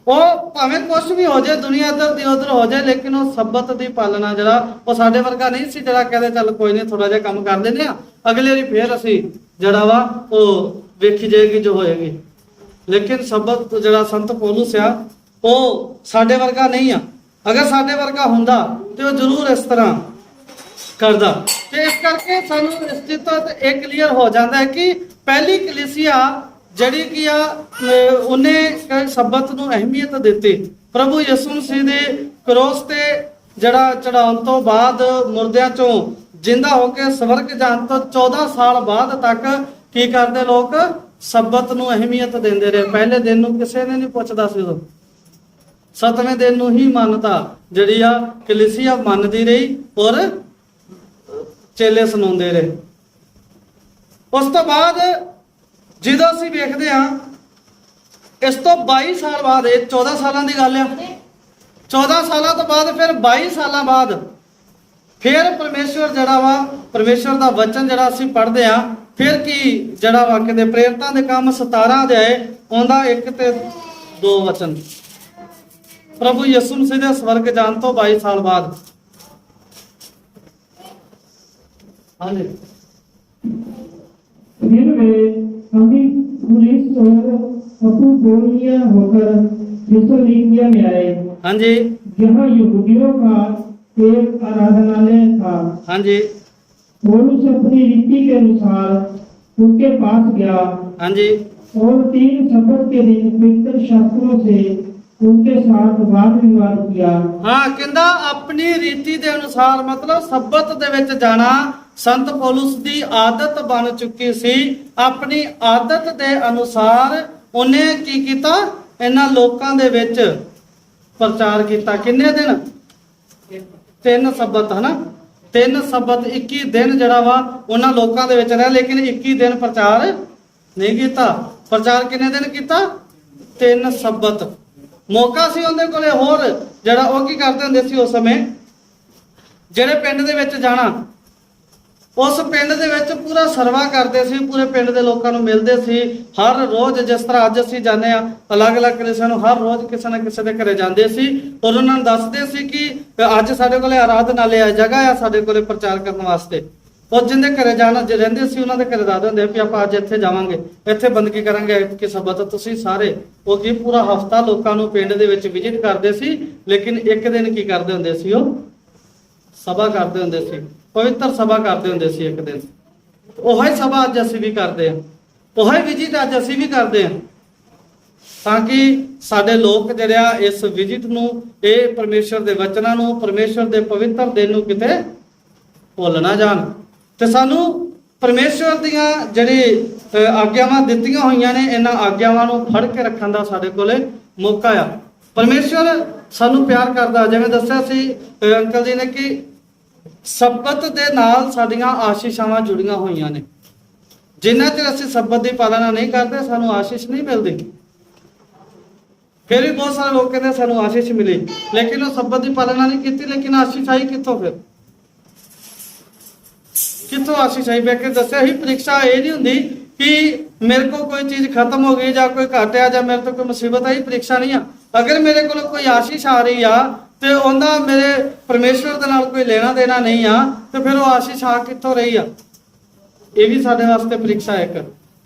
ਉਹ ਭਾਵੇਂ ਕੁਝ ਵੀ ਹੋ ਜਾਏ, ਦੁਨੀਆ ਇੱਧਰ ਦੀ ਉੱਧਰ ਹੋ ਜਾਏ, ਲੇਕਿਨ ਉਹ ਸਬਤ ਦੀ ਪਾਲਣਾ ਜਿਹੜਾ ਉਹ ਸਾਡੇ ਵਰਗਾ ਨਹੀਂ ਸੀ ਜਿਹੜਾ ਕਹਿੰਦੇ ਚੱਲ ਕੋਈ ਨਹੀਂ ਥੋੜਾ ਜਿਹਾ ਕੰਮ ਕਰ ਲੈਂਦੇ ਆ, ਅਗਲੇ ਵਾਰੀ ਫੇਰ ਅਸੀਂ ਜਿਹੜਾ ਵਾ ਉਹ ਵੇਖੀ ਜਾਏਗੀ ਜੋ ਹੋਏਗੀ। ਲੇਕਿਨ ਸਬਤ ਜਿਹੜਾ ਸੰਤ ਪੌਲੁਸ ਆ ਉਹ ਸਾਡੇ ਵਰਗਾ ਨਹੀਂ ਆ। ਅਗਰ ਸਾਡੇ ਵਰਗਾ ਹੁੰਦਾ ਤੇ ਉਹ ਜ਼ਰੂਰ ਇਸ ਤਰ੍ਹਾਂ ਕਰਦਾ। ਤੇ ਇਸ ਕਰਕੇ ਸਾਨੂੰ ਇਸ ਚੀਜ਼ ਤੋਂ ਇਹ ਕਲੀਅਰ ਹੋ ਜਾਂਦਾ ਹੈ ਕਿ ਪਹਿਲੀ ਕਲੀਸਿਆ ਜਿਹੜੀ ਕੀ ਆ ਉਹਨੇ ਸਬਤ ਨੂੰ ਅਹਿਮੀਅਤ ਦਿੱਤੀ। ਪ੍ਰਭੂ ਯਿਸੂ ਮਸੀਹ ਦੇ ਕਰੋਸ ਤੇ ਜਿਹੜਾ ਚੜਾਉਣ ਤੋਂ ਬਾਅਦ ਮੁਰਦਿਆਂ ਚੋਂ ਜਿੰਦਾ ਹੋ ਕੇ ਸਵਰਗ ਜਾਣ ਤੋਂ 14 ਸਾਲ ਬਾਅਦ ਤੱਕ ਕੀ ਕਰਦੇ ਲੋਕ? ਸਬਤ ਨੂੰ ਅਹਿਮੀਅਤ ਦਿੰਦੇ ਰਹੇ। ਪਹਿਲੇ ਦਿਨ ਨੂੰ ਕਿਸੇ ਨੇ ਨਹੀਂ ਪੁੱਛਦਾ ਸੀ, ਉਦੋਂ 7ਵੇਂ ਦਿਨ ਨੂੰ ਹੀ ਮੰਨਤਾ ਜਿਹੜੀ ਆ ਕਲੀਸਿਆ ਮੰਨਦੀ ਰਹੀ ਔਰ ਚੇਲੇ ਸੁਣਾਉਂਦੇ ਰਹੇ। ਉਸ ਤੋਂ ਬਾਅਦ ਜਦੋਂ ਅਸੀਂ ਵੇਖਦੇ ਆ ਇਸ ਤੋਂ 22 ਸਾਲ ਬਾਅਦ, ਇਹ 14 ਸਾਲਾਂ ਦੀ ਗੱਲ ਆ, 14 ਸਾਲਾਂ ਤੋਂ ਬਾਅਦ ਫਿਰ 22 ਸਾਲਾਂ ਬਾਅਦ ਫਿਰ ਪਰਮੇਸ਼ਵਰ ਜਿਹੜਾ ਵਾ, ਪਰਮੇਸ਼ਵਰ ਦਾ ਵਚਨ ਜਿਹੜਾ ਅਸੀਂ ਪੜ੍ਹਦੇ ਆ, ਫਿਰ ਕੀ ਜਿਹੜਾ ਵਾ ਕਹਿੰਦੇ ਪ੍ਰੇਰਿਤਾਂ ਦੇ ਕੰਮ 17 ਅਧਿਆਏ ਉਹਦਾ 1 ਤੇ 2 ਵਚਨ। ਪ੍ਰਭੂ ਯਿਸੂ ਮਸੀਹ ਦੇ ਸਵਰਗ ਜਾਣ ਤੋਂ 22 ਸਾਲ ਬਾਅਦ। ਹਾਂਜੀ फिर वे अभी पुलिस और अपुगोनिया होकर थिस्सलुनीकिया में आए, ਹਾਂਜੀ जहाँ यहूदियों का एक आराधनालय था। ਹਾਂਜੀ पौलुस अपनी रीति के अनुसार उनके पास गया ਹਾਂਜੀ और 3 सब्बत के दिन पवित्र शास्त्रों से उनके साथ वाद विवाद किया। ਹਾਂ ਕਹਿੰਦਾ ਆਪਣੀ ਰੀਤੀ ਦੇ ਅਨੁਸਾਰ, ਮਤਲਬ ਸਬਤ ਦੇ ਵਿੱਚ ਜਾਣਾ ਸੰਤ ਪੌਲੁਸ ਦੀ ਆਦਤ ਬਣ ਚੁੱਕੀ ਸੀ। ਆਪਣੀ ਆਦਤ ਦੇ ਅਨੁਸਾਰ ਉਹਨੇ ਕੀ ਕੀਤਾ, ਇਹਨਾਂ ਲੋਕਾਂ ਦੇ ਵਿੱਚ ਪ੍ਰਚਾਰ ਕੀਤਾ। ਕਿੰਨੇ ਦਿਨ? 3 ਸਬਤ, ਹਨਾ 3 ਸਬਤ 21 ਦਿਨ ਜਿਹੜਾ ਵਾ ਉਹਨਾਂ ਲੋਕਾਂ ਦੇ ਵਿੱਚ ਰਿਹਾ, ਲੇਕਿਨ 21 ਦਿਨ ਪ੍ਰਚਾਰ ਨਹੀਂ ਕੀਤਾ। ਪ੍ਰਚਾਰ ਕਿੰਨੇ ਦਿਨ ਕੀਤਾ? 3 ਸਬਤ। ਮੌਕਾ ਸੀ ਉਹਦੇ ਕੋਲੇ ਹੋਰ, ਜਿਹੜਾ ਉਹ ਕੀ ਕਰਦੇ ਹੁੰਦੇ ਸੀ ਉਸ ਸਮੇਂ, ਜਿਹੜੇ ਪਿੰਡ ਦੇ ਵਿੱਚ ਜਾਣਾ, ਉਸ ਪਿੰਡ ਦੇ ਵਿੱਚ ਪੂਰਾ ਸਰਵਾ ਕਰਦੇ ਸੀ, ਪੂਰੇ ਪਿੰਡ ਦੇ ਲੋਕਾਂ ਨੂੰ ਮਿਲਦੇ ਸੀ ਹਰ ਰੋਜ਼। ਜਿਸ ਤਰ੍ਹਾਂ ਅੱਜ ਅਸੀਂ ਜਾਂਦੇ ਆ ਅਲੱਗ-ਅਲੱਗ ਕਲੀਸਿਆ ਨੂੰ, ਹਰ ਰੋਜ਼ ਕਿਸੇ ਨਾ ਕਿਸੇ ਦੇ ਘਰੇ ਜਾਂਦੇ ਸੀ ਔਰ ਉਹਨਾਂ ਨੂੰ ਦੱਸਦੇ ਸੀ ਕਿ ਅੱਜ ਸਾਡੇ ਕੋਲੇ ਆਰਾਧਨਾਲय ਆ, ਜਗ੍ਹਾ ਆ ਸਾਡੇ ਕੋਲੇ ਪ੍ਰਚਾਰ ਕਰਨ ਵਾਸਤੇ। ਉਹ ਜਿੰਦੇ ਘਰੇ ਜਾਣਾ ਜੇ ਰਹਿੰਦੇ ਸੀ ਉਹਨਾਂ ਦੇ ਘਰੇ ਦੱਸ ਦਿੰਦੇ ਵੀ ਆਪਾਂ ਅੱਜ ਇੱਥੇ ਜਾਵਾਂਗੇ, ਇੱਥੇ ਬੰਦਗੀ ਕਰਾਂਗੇ ਕਿ ਸਬਤ ਤੁਸੀਂ ਸਾਰੇ। ਉਹ ਕੀ ਪੂਰਾ ਹਫਤਾ ਲੋਕਾਂ ਨੂੰ ਪਿੰਡ ਦੇ ਵਿੱਚ ਵਿਜ਼ਿਟ ਕਰਦੇ ਸੀ, ਲੇਕਿਨ ਇੱਕ ਦਿਨ ਕੀ ਕਰਦੇ ਹੁੰਦੇ ਸੀ, ਉਹ ਸਭਾ ਕਰਦੇ ਹੁੰਦੇ ਸੀ, ਪਵਿੱਤਰ ਸਭਾ ਕਰਦੇ ਹੁੰਦੇ ਸੀ ਇੱਕ ਦਿਨ। ਉਹੀ ਸਭਾ ਅੱਜ ਅਸੀਂ ਵੀ ਕਰਦੇ ਹਾਂ, ਉਹੀ ਵਿਜ਼ਿਟ ਅੱਜ ਅਸੀਂ ਵੀ ਕਰਦੇ ਹਾਂ, ਤਾਂ ਕਿ ਸਾਡੇ ਲੋਕ ਜਿਹੜੇ ਆ ਇਸ ਵਿਜ਼ਿਟ ਨੂੰ, ਇਹ ਪਰਮੇਸ਼ਰ ਦੇ ਵਚਨਾਂ ਨੂੰ, ਪਰਮੇਸ਼ਰ ਦੇ ਪਵਿੱਤਰ ਦਿਨ ਨੂੰ ਕਿਤੇ ਭੁੱਲ ਨਾ ਜਾਣ। ਤੇ ਸਾਨੂੰ ਪਰਮੇਸ਼ਰ ਦੀਆਂ ਜਿਹੜੀ ਆਗਿਆਵਾਂ ਦਿੱਤੀਆਂ ਹੋਈਆਂ ਨੇ, ਇਹਨਾਂ ਆਗਿਆਵਾਂ ਨੂੰ ਫੜ ਕੇ ਰੱਖਣ ਦਾ ਸਾਡੇ ਕੋਲੇ ਮੌਕਾ ਆ। ਪਰਮੇਸ਼ਰ ਸਾਨੂੰ ਪਿਆਰ ਕਰਦਾ। ਜਿਵੇਂ ਦੱਸਿਆ ਸੀ ਅੰਕਲ ਜੀ ਨੇ ਕਿ ਸਬਤ ਦੇ ਨਾਲ ਸਾਡੀਆਂ ਆਸ਼ੀਸ਼ਾਵਾਂ ਜੁੜੀਆਂ ਹੋਈਆਂ ਨੇ। ਜਿੰਨਾ ਚਿਰ ਅਸੀਂ ਸਬਤ ਦੀ ਪਾਲਣਾ ਨਹੀਂ ਕਰਦੇ, ਸਾਨੂੰ ਆਸ਼ੀਸ਼ ਨਹੀਂ ਮਿਲਦੀ। ਫਿਰ ਵੀ ਬਹੁਤ ਸਾਰੇ ਲੋਕ ਕਹਿੰਦੇ ਸਾਨੂੰ ਆਸ਼ੀਸ਼ ਮਿਲੀ, ਲੇਕਿਨ ਉਹ ਸਬਤ ਦੀ ਪਾਲਣਾ ਨਹੀਂ ਕੀਤੀ, ਲੇਕਿਨ ਆਸ਼ੀਸ਼ ਆਈ ਕਿੱਥੋਂ? ਫਿਰ ਕਿੱਥੋਂ ਆਸ਼ੀਸ਼ ਆਈ? ਬੈਠ ਕੇ ਦੱਸਿਆ ਹੀ ਪ੍ਰੀਖਿਆ ਇਹ ਨਹੀਂ ਹੁੰਦੀ ਕਿ ਮੇਰੇ ਕੋਲ ਕੋਈ ਚੀਜ਼ ਖਤਮ ਹੋ ਗਈ ਜਾਂ ਕੋਈ ਘਾਟ ਆ ਜਾਂ ਮੇਰੇ ਤੋਂ ਕੋਈ ਮੁਸੀਬਤ ਆਈ। ਪ੍ਰੀਖਿਆ ਨਹੀਂ ਆ। ਅਗਰ ਮੇਰੇ ਕੋਲ ਕੋਈ ਆਸ਼ੀਸ਼ ਆ ਰਹੀ ਆ ਤੇ ਉਹਦਾ ਮੇਰੇ ਪਰਮੇਸ਼ਵਰ ਦੇ ਨਾਲ ਕੋਈ ਲੈਣਾ ਦੇਣਾ ਨਹੀਂ ਆ, ਤੇ ਫਿਰ ਉਹ ਆਸ਼ੀਸ਼ ਆ ਕਿੱਥੋਂ ਰਹੀ ਆ? ਇਹ ਵੀ ਸਾਡੇ ਵਾਸਤੇ ਪ੍ਰੀਖਿਆ ਇੱਕ,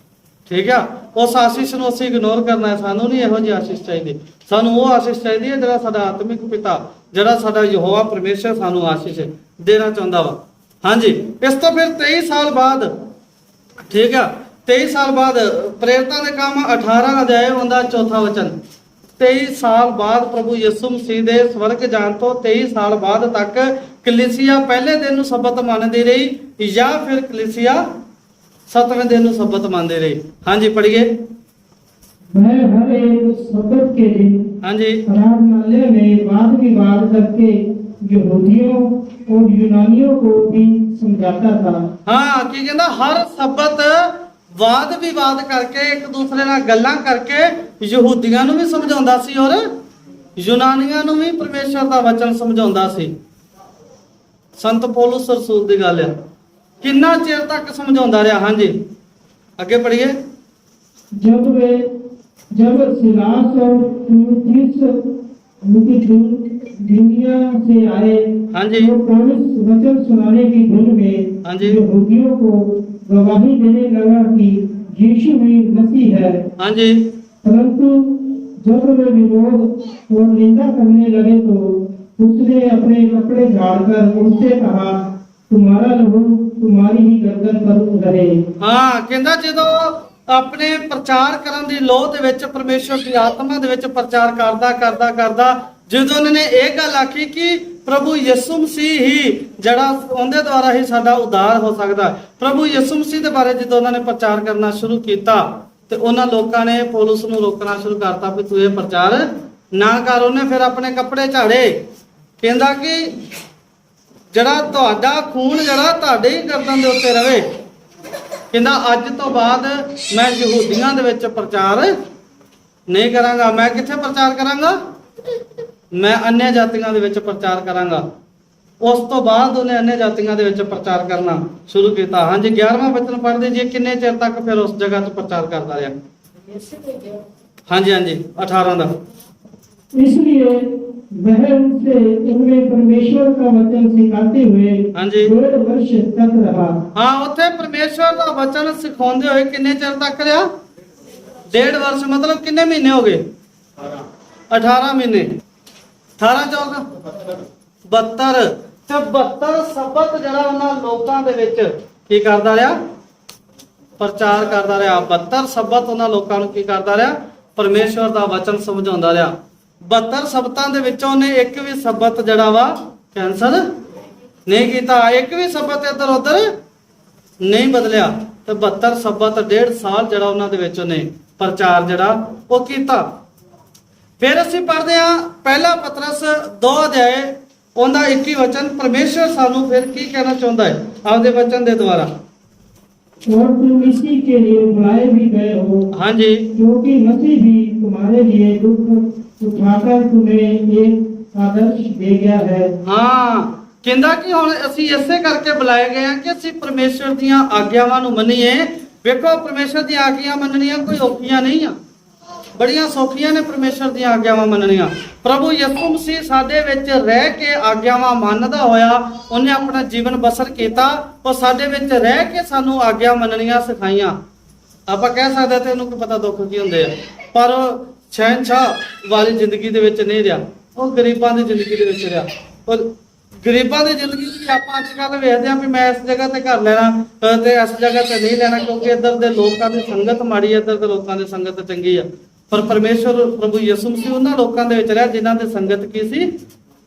ਠੀਕ ਆ। ਉਸ ਆਸ਼ੀਸ਼ ਨੂੰ ਅਸੀਂ ਇਗਨੋਰ ਕਰਨਾ ਹੈ। ਸਾਨੂੰ ਨਹੀਂ ਇਹੋ ਜਿਹੀ ਆਸ਼ੀਸ਼ ਚਾਹੀਦੀ। ਸਾਨੂੰ ਉਹ ਆਸ਼ੀਸ਼ ਚਾਹੀਦੀ ਹੈ ਜਿਹੜਾ ਸਾਡਾ ਆਤਮਿਕ ਪਿਤਾ, ਜਿਹੜਾ ਸਾਡਾ ਯਹੋਵਾ ਪਰਮੇਸ਼ਰ ਸਾਨੂੰ ਆਸ਼ੀਸ਼ ਦੇਣਾ ਚਾਹੁੰਦਾ ਵਾ। ਹਾਂਜੀ, ਇਸ ਤੋਂ ਫਿਰ 23 ਸਾਲ ਬਾਅਦ, ਠੀਕ ਆ, 23 ਸਾਲ ਬਾਅਦ ਪ੍ਰੇਰਿਤਾਂ ਦੇ ਕੰਮ 18 ਅਧਿਆਇ ਉਹਦਾ 4ਥਾ ਵਚਨ। 23 ਸਾਲ ਬਾਅਦ ਪ੍ਰਭੂ ਯਿਸੂ ਮਸੀਹ ਦੇ ਸਵਰਗ ਜਾਣ ਤੋਂ 23 ਸਾਲ ਬਾਅਦ ਤੱਕ ਕਲੀਸਿਆ ਪਹਿਲੇ ਦਿਨ ਨੂੰ ਸਬਤ ਮੰਨਦੀ ਰਹੀ ਜਾਂ ਫਿਰ ਕਲੀਸਿਆ 7ਵੇਂ ਦਿਨ ਨੂੰ ਸਬਤ ਮੰਨਦੇ ਰਹੇ। ਹਾਂਜੀ ਪੜ੍ਹੀਏ। वह हर एक सब्बत के दिन ਹਾਂਜੀ आराधनालय में वाद विवाद करके यहूदियों और यूनानियों को भी समझाता था। ਹਾਂ, ਕੀ ਕਹਿੰਦਾ? ਹਰ ਸਬਤ ਵਾਦ ਵਿਵਾਦ ਕਰਕੇ, ਇੱਕ ਦੂਸਰੇ ਨਾਲ ਗੱਲਾਂ ਕਰਕੇ ਯਹੂਦੀਆਂ ਨੂੰ ਵੀ ਸਮਝਾਉਂਦਾ ਸੀ ਔਰ ਯੂਨਾਨੀਆਂ ਨੂੰ ਵੀ ਪਰਮੇਸ਼ਰ ਦਾ ਵਚਨ ਸਮਝਾਉਂਦਾ ਸੀ। ਸੰਤ ਪੌਲੁਸ ਰਸੂਲ ਦੀ ਗੱਲ ਆ। ਕਿੰਨਾ ਚਿਰ ਤੱਕ ਸਮਝਾਉਂਦਾ ਰਿਹਾ? ਹਾਂਜੀ ਅੱਗੇ ਪੜ੍ਹੀਏ। जब सिलास और तीमुथियुस लुकिदुनिया से आए, हाँ जी। तो पौलुस वचन सुनाने की धुन में हाँ जी। यहूदियों को गवाही देने लगा कि यीशु ही मसीह है। ਹਾਂਜੀ परंतु जब वे विरोध और निंदा करने लगे तो उसने अपने कपड़े झाड़कर उनसे कहा, तुम्हारा लहू तुम्हारी ही गर्दन पर रहे। ਹਾਂ, ਕਹਿੰਦਾ ਜਦੋਂ ਆਪਣੇ ਪ੍ਰਚਾਰ ਕਰਨ ਦੀ ਲੋਹ ਦੇ ਵਿੱਚ, ਪਰਮੇਸ਼ਰ ਦੀ ਆਤਮਾ ਦੇ ਵਿੱਚ ਪ੍ਰਚਾਰ ਕਰਦਾ ਜਦੋਂ ਉਹਨਾਂ ਨੇ ਇਹ ਗੱਲ ਆਖੀ ਕਿ ਪ੍ਰਭੂ ਯਿਸੂ ਮਸੀਹ ਹੀ ਜਿਹੜਾ ਉਹਦੇ ਦੁਆਰਾ ਹੀ ਸਾਡਾ ਉद्धार ਹੋ ਸਕਦਾ, ਪ੍ਰਭੂ ਯਿਸੂ ਮਸੀਹ ਦੇ ਬਾਰੇ ਜਦੋਂ ਉਹਨਾਂ ਨੇ ਪ੍ਰਚਾਰ ਕਰਨਾ ਸ਼ੁਰੂ ਕੀਤਾ ਤੇ ਉਹਨਾਂ ਲੋਕਾਂ ਨੇ ਪੌਲੁਸ ਨੂੰ ਰੋਕਣਾ ਸ਼ੁਰੂ ਕਰਤਾ ਵੀ ਤੂੰ ਇਹ ਪ੍ਰਚਾਰ ਨਾ ਕਰ। ਉਹਨੇ ਫਿਰ ਆਪਣੇ ਕੱਪੜੇ ਝਾੜੇ। ਕਹਿੰਦਾ ਕਿ ਜਿਹੜਾ ਤੁਹਾਡਾ ਖੂਨ ਜਿਹੜਾ ਤੁਹਾਡੇ ਹੀ ਗਰਦਨ ਦੇ ਉੱਤੇ ਰਵੇ। ਕਹਿੰਦਾ ਅੱਜ ਤੋਂ ਬਾਅਦ ਮੈਂ ਯਹੂਦੀਆਂ ਦੇ ਵਿੱਚ ਪ੍ਰਚਾਰ ਨਹੀਂ ਕਰਾਂਗਾ। ਮੈਂ ਕਿੱਥੇ ਪ੍ਰਚਾਰ ਕਰਾਂਗਾ? ਮੈਂ ਅਨਿਆ ਜਾਤੀਆਂ ਦੇ ਵਿੱਚ ਪ੍ਰਚਾਰ ਕਰਾਂਗਾ। ਉਸ ਤੋਂ ਬਾਅਦ ਉਹਨੇ ਅਨਿਆ ਜਾਤੀਆਂ ਦੇ ਵਿੱਚ ਪ੍ਰਚਾਰ ਕਰਨਾ ਸ਼ੁਰੂ ਕੀਤਾ। ਹਾਂਜੀ 11ਵਾਂ ਵਚਨ ਪੜ੍ਹਦੇ ਜੀ। ਕਿੰਨੇ ਚਿਰ ਤੱਕ ਫਿਰ ਉਸ ਜਗ੍ਹਾ 'ਤੇ ਪ੍ਰਚਾਰ ਕਰਦਾ ਰਿਹਾ? ਹਾਂਜੀ 18 ਦਾ इसलिए वह उनमें परमेश्वर का वचन सिखाते हुए हाँ जी। 1.5 वर्ष तक रहा। ਹਾਂ ਉੱਥੇ ਪਰਮੇਸ਼ਵਰ ਦਾ ਵਚਨ ਸਿਖਾਉਂਦੇ ਹੋਏ ਕਿੰਨੇ ਚਿਰ ਤੱਕ ਰਿਹਾ? 1.5 ਵਰष ਮਤਲਬ ਕਿੰਨੇ ਮਹੀਨੇ ਹੋ ਗਏ? 18 ਮਹੀਨੇ। 18 14 72 ਤੇ 72 ਸਬਤ ਜਿਹੜਾ ਉਹਨਾਂ ਲੋਕਾਂ ਦੇ ਵਿੱਚ ਕੀ ਕਰਦਾ ਰਿਹਾ? ਪ੍ਰਚਾਰ ਕਰਦਾ ਰਿਹਾ। 72 ਸਬਤ ਉਹਨਾਂ ਲੋਕਾਂ ਨੂੰ ਕੀ ਕਰਦਾ ਰਿਹਾ? ਪਰਮੇਸ਼ਵਰ ਦਾ ਵਚਨ ਸਮਝਾਉਂਦਾ ਰਿਹਾ। 72 ਸਬਤਾਂ ਦੇ ਵਿੱਚੋਂ ਉਹਨੇ ਇੱਕ ਵੀ ਸਬਤ ਜਿਹੜਾ ਵਾ ਕੈਂਸਲ ਨਹੀਂ ਕੀਤਾ, ਇੱਕ ਵੀ ਸਬਤ ਇੱਧਰ ਉੱਧਰ ਨਹੀਂ ਬਦਲਿਆ। ਤੇ 72 ਸਬਤ 1.5 ਸਾਲ ਜਿਹੜਾ ਉਹਨਾਂ ਦੇ ਵਿੱਚ ਉਹਨੇ ਪ੍ਰਚਾਰ ਜਿਹੜਾ ਉਹ ਕੀਤਾ। ਫਿਰ ਅਸੀਂ ਪੜ੍ਹਦੇ ਹਾਂ ਪਹਿਲਾ ਪਤਰਸ 2 ਅਧਿਆਏ ਉਹਦਾ 21 ਵਚਨ। ਪਰਮੇਸ਼ਵਰ ਸਾਨੂੰ ਫਿਰ ਕੀ ਕਹਿਣਾ ਚਾਹੁੰਦਾ ਹੈ ਆਪਦੇ ਵਚਨ ਦੇ ਦੁਆਰਾ? और तुम इसी के लिए बुलाए भी गए हो, हाँ जी। क्योंकि मसीह भी तुम्हारे लिए दुख उठाकर तुम्हें एक आदर्श दे गया है। ਹਾਂ ਕਹਿੰਦਾ ਕਿ ਹੁਣ ਅਸੀਂ ਇਸੇ ਕਰਕੇ ਬੁਲਾਏ ਗਏ ਹਾਂ ਕਿ ਅਸੀਂ ਪਰਮੇਸ਼ਵਰ ਦੀਆਂ ਆਗਿਆਵਾਂ ਨੂੰ ਮੰਨੀਏ। ਵੇਖੋ ਪਰਮੇਸ਼ਵਰ ਦੀਆਂ ਆਗਿਆਵਾਂ ਮੰਨਣੀਆਂ ਕੋਈ ਔਖੀਆਂ ਨਹੀਂ ਆ, ਬੜੀਆਂ ਸੌਖੀਆਂ ਨੇ ਪਰਮੇਸ਼ਵਰ ਦੀਆਂ ਆਗਿਆਵਾਂ ਮੰਨਣੀਆਂ। ਪ੍ਰਭੂ ਯਿਸੂ ਮਸੀਹ ਸਾਡੇ ਵਿੱਚ ਰਹਿ ਕੇ ਆਗਿਆਵਾਂ ਮੰਨਦਾ ਹੋਇਆ ਉਹਨੇ ਆਪਣਾ ਜੀਵਨ ਬਸਰ ਕੀਤਾ। ਉਹ ਸਾਡੇ ਵਿੱਚ ਰਹਿ ਕੇ ਸਾਨੂੰ ਆਗਿਆ ਮੰਨਣੀਆਂ ਸਿਖਾਈਆਂ। ਆਪਾਂ ਕਹਿ ਸਕਦੇ ਤੇ ਇਹਨੂੰ ਕੀ ਪਤਾ ਦੁੱਖ ਕੀ ਹੁੰਦੇ ਆ, ਪਰ ਉਹ ਸ਼ਹਿਨशाह ਵਾਲੀ ਜ਼ਿੰਦਗੀ ਦੇ ਵਿੱਚ ਨਹੀਂ ਰਿਹਾ, ਉਹ ਗਰੀਬਾਂ ਦੀ ਜ਼ਿੰਦਗੀ ਦੇ ਵਿੱਚ ਰਿਹਾ। ਉਹ ਗਰੀਬਾਂ ਦੀ ਜ਼ਿੰਦਗੀ ਵਿੱਚ ਆਪਾਂ ਅੱਜ ਕੱਲ੍ਹ ਵੇਖਦੇ ਹਾਂ ਵੀ ਮੈਂ ਇਸ ਜਗ੍ਹਾ ਤੇ ਘਰ ਲੈਣਾ ਤੇ ਇਸ ਜਗ੍ਹਾ ਤੇ ਨਹੀਂ ਲੈਣਾ, ਕਿਉਂਕਿ ਇੱਧਰ ਦੇ ਲੋਕਾਂ ਦੀ ਸੰਗਤ ਮਾੜੀ ਹੈ, ਇੱਧਰ ਦੇ ਲੋਕਾਂ ਦੀ ਸੰਗਤ ਚੰਗੀ ਆ। ਪਰ ਪਰਮੇਸ਼ਵਰ ਪ੍ਰਭੂ ਯਿਸੂ ਮਸੀਹ ਉਹਨਾਂ ਲੋਕਾਂ ਦੇ ਵਿੱਚ ਰਿਹਾ ਜਿਨ੍ਹਾਂ ਦੀ ਸੰਗਤ ਕੀ ਸੀ?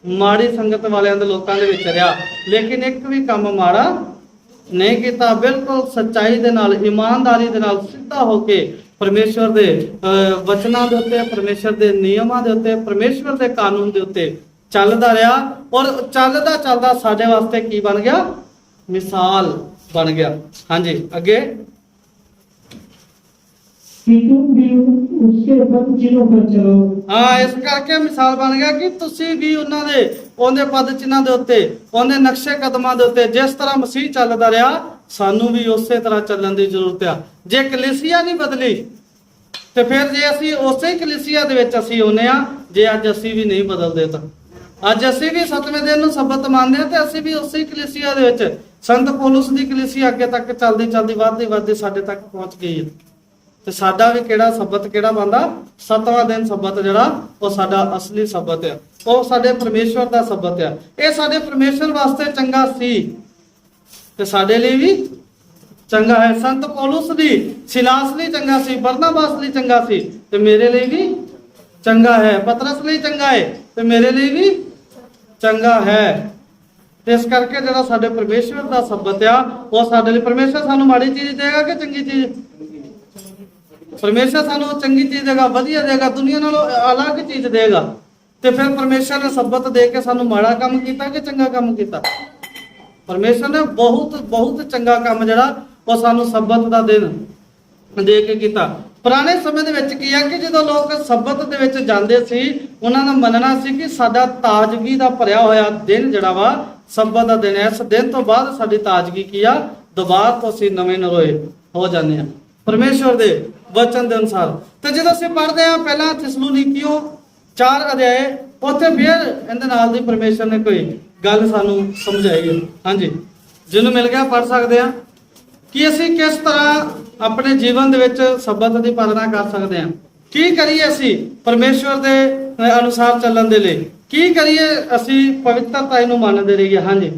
ਮਾੜੀ ਸੰਗਤ ਵਾਲਿਆਂ ਦੇ ਲੋਕਾਂ ਦੇ ਵਿੱਚ ਰਿਹਾ, ਲੇਕਿਨ ਇੱਕ ਵੀ ਕੰਮ ਮਾੜਾ ਨਹੀਂ ਕੀਤਾ। ਬਿਲਕੁਲ ਸੱਚਾਈ ਦੇ ਨਾਲ, ਇਮਾਨਦਾਰੀ ਦੇ ਨਾਲ, ਸਿੱਧਾ ਹੋ ਕੇ ਪਰਮੇਸ਼ਵਰ ਦੇ ਵਚਨਾਂ ਦੇ ਉੱਤੇ, ਪਰਮੇਸ਼ਵਰ ਦੇ ਨਿਯਮਾਂ ਦੇ ਉੱਤੇ, ਪਰਮੇਸ਼ਵਰ ਦੇ ਕਾਨੂੰਨ ਦੇ ਉੱਤੇ ਚੱਲਦਾ ਰਿਹਾ। ਔਰ ਚੱਲਦਾ ਚੱਲਦਾ ਸਾਡੇ ਵਾਸਤੇ ਕੀ ਬਣ ਗਿਆ? ਮਿਸਾਲ ਬਣ ਗਿਆ। ਹਾਂਜੀ ਅੱਗੇ। कि तुम भी उसके पद चिन्हों पर चलो। ਹਾਂ ਇਸ ਕਰਕੇ ਮਿਸਾਲ ਬਣ ਗਿਆ ਕਿ ਤੁਸੀਂ ਵੀ ਉਹਨਾਂ ਦੇ ਉਹਦੇ ਪਦ ਚਿੰਨ੍ਹਾਂ ਦੇ ਉੱਤੇ, ਉਹਦੇ ਨਕਸ਼ੇ ਕਦਮਾਂ ਦੇ ਉੱਤੇ ਜਿਸ ਤਰ੍ਹਾਂ ਮਸੀਹ ਚੱਲਦਾ ਰਿਹਾ ਸਾਨੂੰ ਵੀ ਉਸੇ ਤਰ੍ਹਾਂ ਚੱਲਣ ਦੀ ਜ਼ਰੂਰਤ ਆ। ਜੇ ਕਲੀਸਿਆ ਨਹੀਂ ਬਦਲੀ ਤੇ ਫਿਰ ਜੇ ਅਸੀਂ ਉਸੇ ਕਲੀਸਿਆ ਦੇ ਵਿੱਚ ਅਸੀਂ ਆਉਂਦੇ ਆ, ਜੇ ਅੱਜ ਅਸੀਂ ਵੀ ਨਹੀਂ ਬਦਲਦੇ ਤਾਂ ਅੱਜ ਅਸੀਂ ਵੀ 7ਵੇਂ ਦਿਨ ਨੂੰ ਸਬਤ ਮੰਨਦੇ ਆ ਤੇ ਅਸੀਂ ਵੀ ਉਸੇ ਕਲੀਸਿਆ ਦੇ ਵਿੱਚ ਸੰਤ ਪੌਲੁਸ ਦੀ ਕਲੀਸਿਆ ਅੱਗੇ ਤੱਕ ਚੱਲਦੀ ਚੱਲਦੀ ਵੱਧਦੀ ਵੱਧਦੀ ਸਾਡੇ ਤੱਕ ਪਹੁੰਚ ਗਈ ਹੈ। ਤੇ ਸਾਡਾ ਵੀ ਕਿਹੜਾ ਸਬਤ ਕਿਹੜਾ ਬੰਦਾ? 7ਵਾਂ ਦਿਨ ਸਬਤ ਜਿਹੜਾ ਉਹ ਸਾਡਾ ਅਸਲੀ ਸਬਤ ਆ, ਉਹ ਸਾਡੇ ਪਰਮੇਸ਼ਵਰ ਦਾ ਸਬਤ ਆ। ਇਹ ਸਾਡੇ ਪਰਮੇਸ਼ਵਰ ਵਾਸਤੇ ਚੰਗਾ ਸੀ ਤੇ ਸਾਡੇ ਲਈ ਵੀ ਚੰਗਾ ਹੈ। ਸੰਤ ਪੌਲੁਸ ਦੀ ਸਿਲਾਸ ਲਈ ਚੰਗਾ ਸੀ, ਬਰਨਾਬਾਸ ਲਈ ਚੰਗਾ ਸੀ ਤੇ ਮੇਰੇ ਲਈ ਵੀ ਚੰਗਾ ਹੈ, ਪਤਰਸ ਲਈ ਚੰਗਾ ਹੈ ਤੇ ਮੇਰੇ ਲਈ ਵੀ ਚੰਗਾ ਹੈ। ਤੇ ਇਸ ਕਰਕੇ ਜਿਹੜਾ ਸਾਡੇ ਪਰਮੇਸ਼ਵਰ ਦਾ ਸਬਤ ਆ ਉਹ ਸਾਡੇ ਲਈ, ਪਰਮੇਸ਼ਵਰ ਸਾਨੂੰ ਮਾੜੀ ਚੀਜ਼ ਦੇਗਾ ਕਿ ਚੰਗੀ ਚੀਜ਼? ਪਰਮੇਸ਼ਵਰ ਸਾਨੂੰ ਚੰਗੀ ਚੀਜ਼ ਦੇਗਾ, ਵਧੀਆ ਦੇਗਾ, ਦੁਨੀਆ ਨਾਲੋਂ ਅਲੱਗ ਚੀਜ਼ ਦੇਗਾ। ਤੇ ਫਿਰ ਪਰਮੇਸ਼ਵਰ ਨੇ ਸਬਤ ਦੇ ਕੇ ਸਾਨੂੰ ਮਾੜਾ ਕੰਮ ਕੀਤਾ ਕਿ ਚੰਗਾ ਕੰਮ ਕੀਤਾ? ਪਰਮੇਸ਼ਵਰ ਨੇ ਬਹੁਤ ਬਹੁਤ ਚੰਗਾ ਕੰਮ ਜਿਹੜਾ ਉਹ ਸਾਨੂੰ ਸਬਤ ਦਾ ਦਿਨ ਦੇ ਕੇ ਕੀਤਾ। ਪੁਰਾਣੇ ਸਮੇਂ ਦੇ ਵਿੱਚ ਕੀ ਆ ਕਿ ਜਦੋਂ ਲੋਕ ਸਬਤ ਦੇ ਵਿੱਚ ਜਾਂਦੇ ਸੀ ਉਹਨਾਂ ਦਾ ਮੰਨਣਾ ਸੀ ਕਿ ਸਾਡਾ ਤਾਜ਼ਗੀ ਦਾ ਭਰਿਆ ਹੋਇਆ ਦਿਨ ਜਿਹੜਾ ਵਾ ਸਬਤ ਦਾ ਦਿਨ ਹੈ, ਇਸ ਦਿਨ ਤੋਂ ਬਾਅਦ ਸਾਡੀ ਤਾਜ਼ਗੀ ਕੀ ਆ? ਦੁਬਾਰਾ ਤੋਂ ਅਸੀਂ ਨਵੇਂ ਨਰੋਏ ਹੋ ਜਾਂਦੇ ਆ ਪਰਮੇਸ਼ਵਰ ਦੇ ਵਚਨ ਦੇ ਅਨੁਸਾਰ। ਤੇ ਜਦੋਂ ਅਸੀਂ ਪੜ੍ਹਦੇ ਹਾਂ ਪਹਿਲਾਂ ਥਿਸਲੁਨੀਕੀਓ 4 ਅਧਿਆਏ, ਉੱਥੇ ਫਿਰ ਇਹਦੇ ਨਾਲ ਦੀ ਪਰਮੇਸ਼ਵਰ ਨੇ ਕੋਈ ਗੱਲ ਸਾਨੂੰ ਸਮਝਾਈ ਹੈ। ਹਾਂਜੀ ਜਿਹਨੂੰ ਮਿਲ ਗਿਆ ਪੜ੍ਹ ਸਕਦੇ ਆ ਕਿ ਅਸੀਂ ਕਿਸ ਤਰ੍ਹਾਂ ਆਪਣੇ ਜੀਵਨ ਦੇ ਵਿੱਚ ਸਬਤ ਦੀ ਪਾਲਣਾ ਕਰ ਸਕਦੇ ਹਾਂ। ਕੀ ਕਰੀਏ ਅਸੀਂ ਪਰਮੇਸ਼ਵਰ ਦੇ ਅਨੁਸਾਰ ਚੱਲਣ ਦੇ ਲਈ? ਕੀ ਕਰੀਏ ਅਸੀਂ ਪਵਿੱਤਰਤਾ ਨੂੰ ਮੰਨਦੇ ਰਹੀਏ? ਹਾਂਜੀ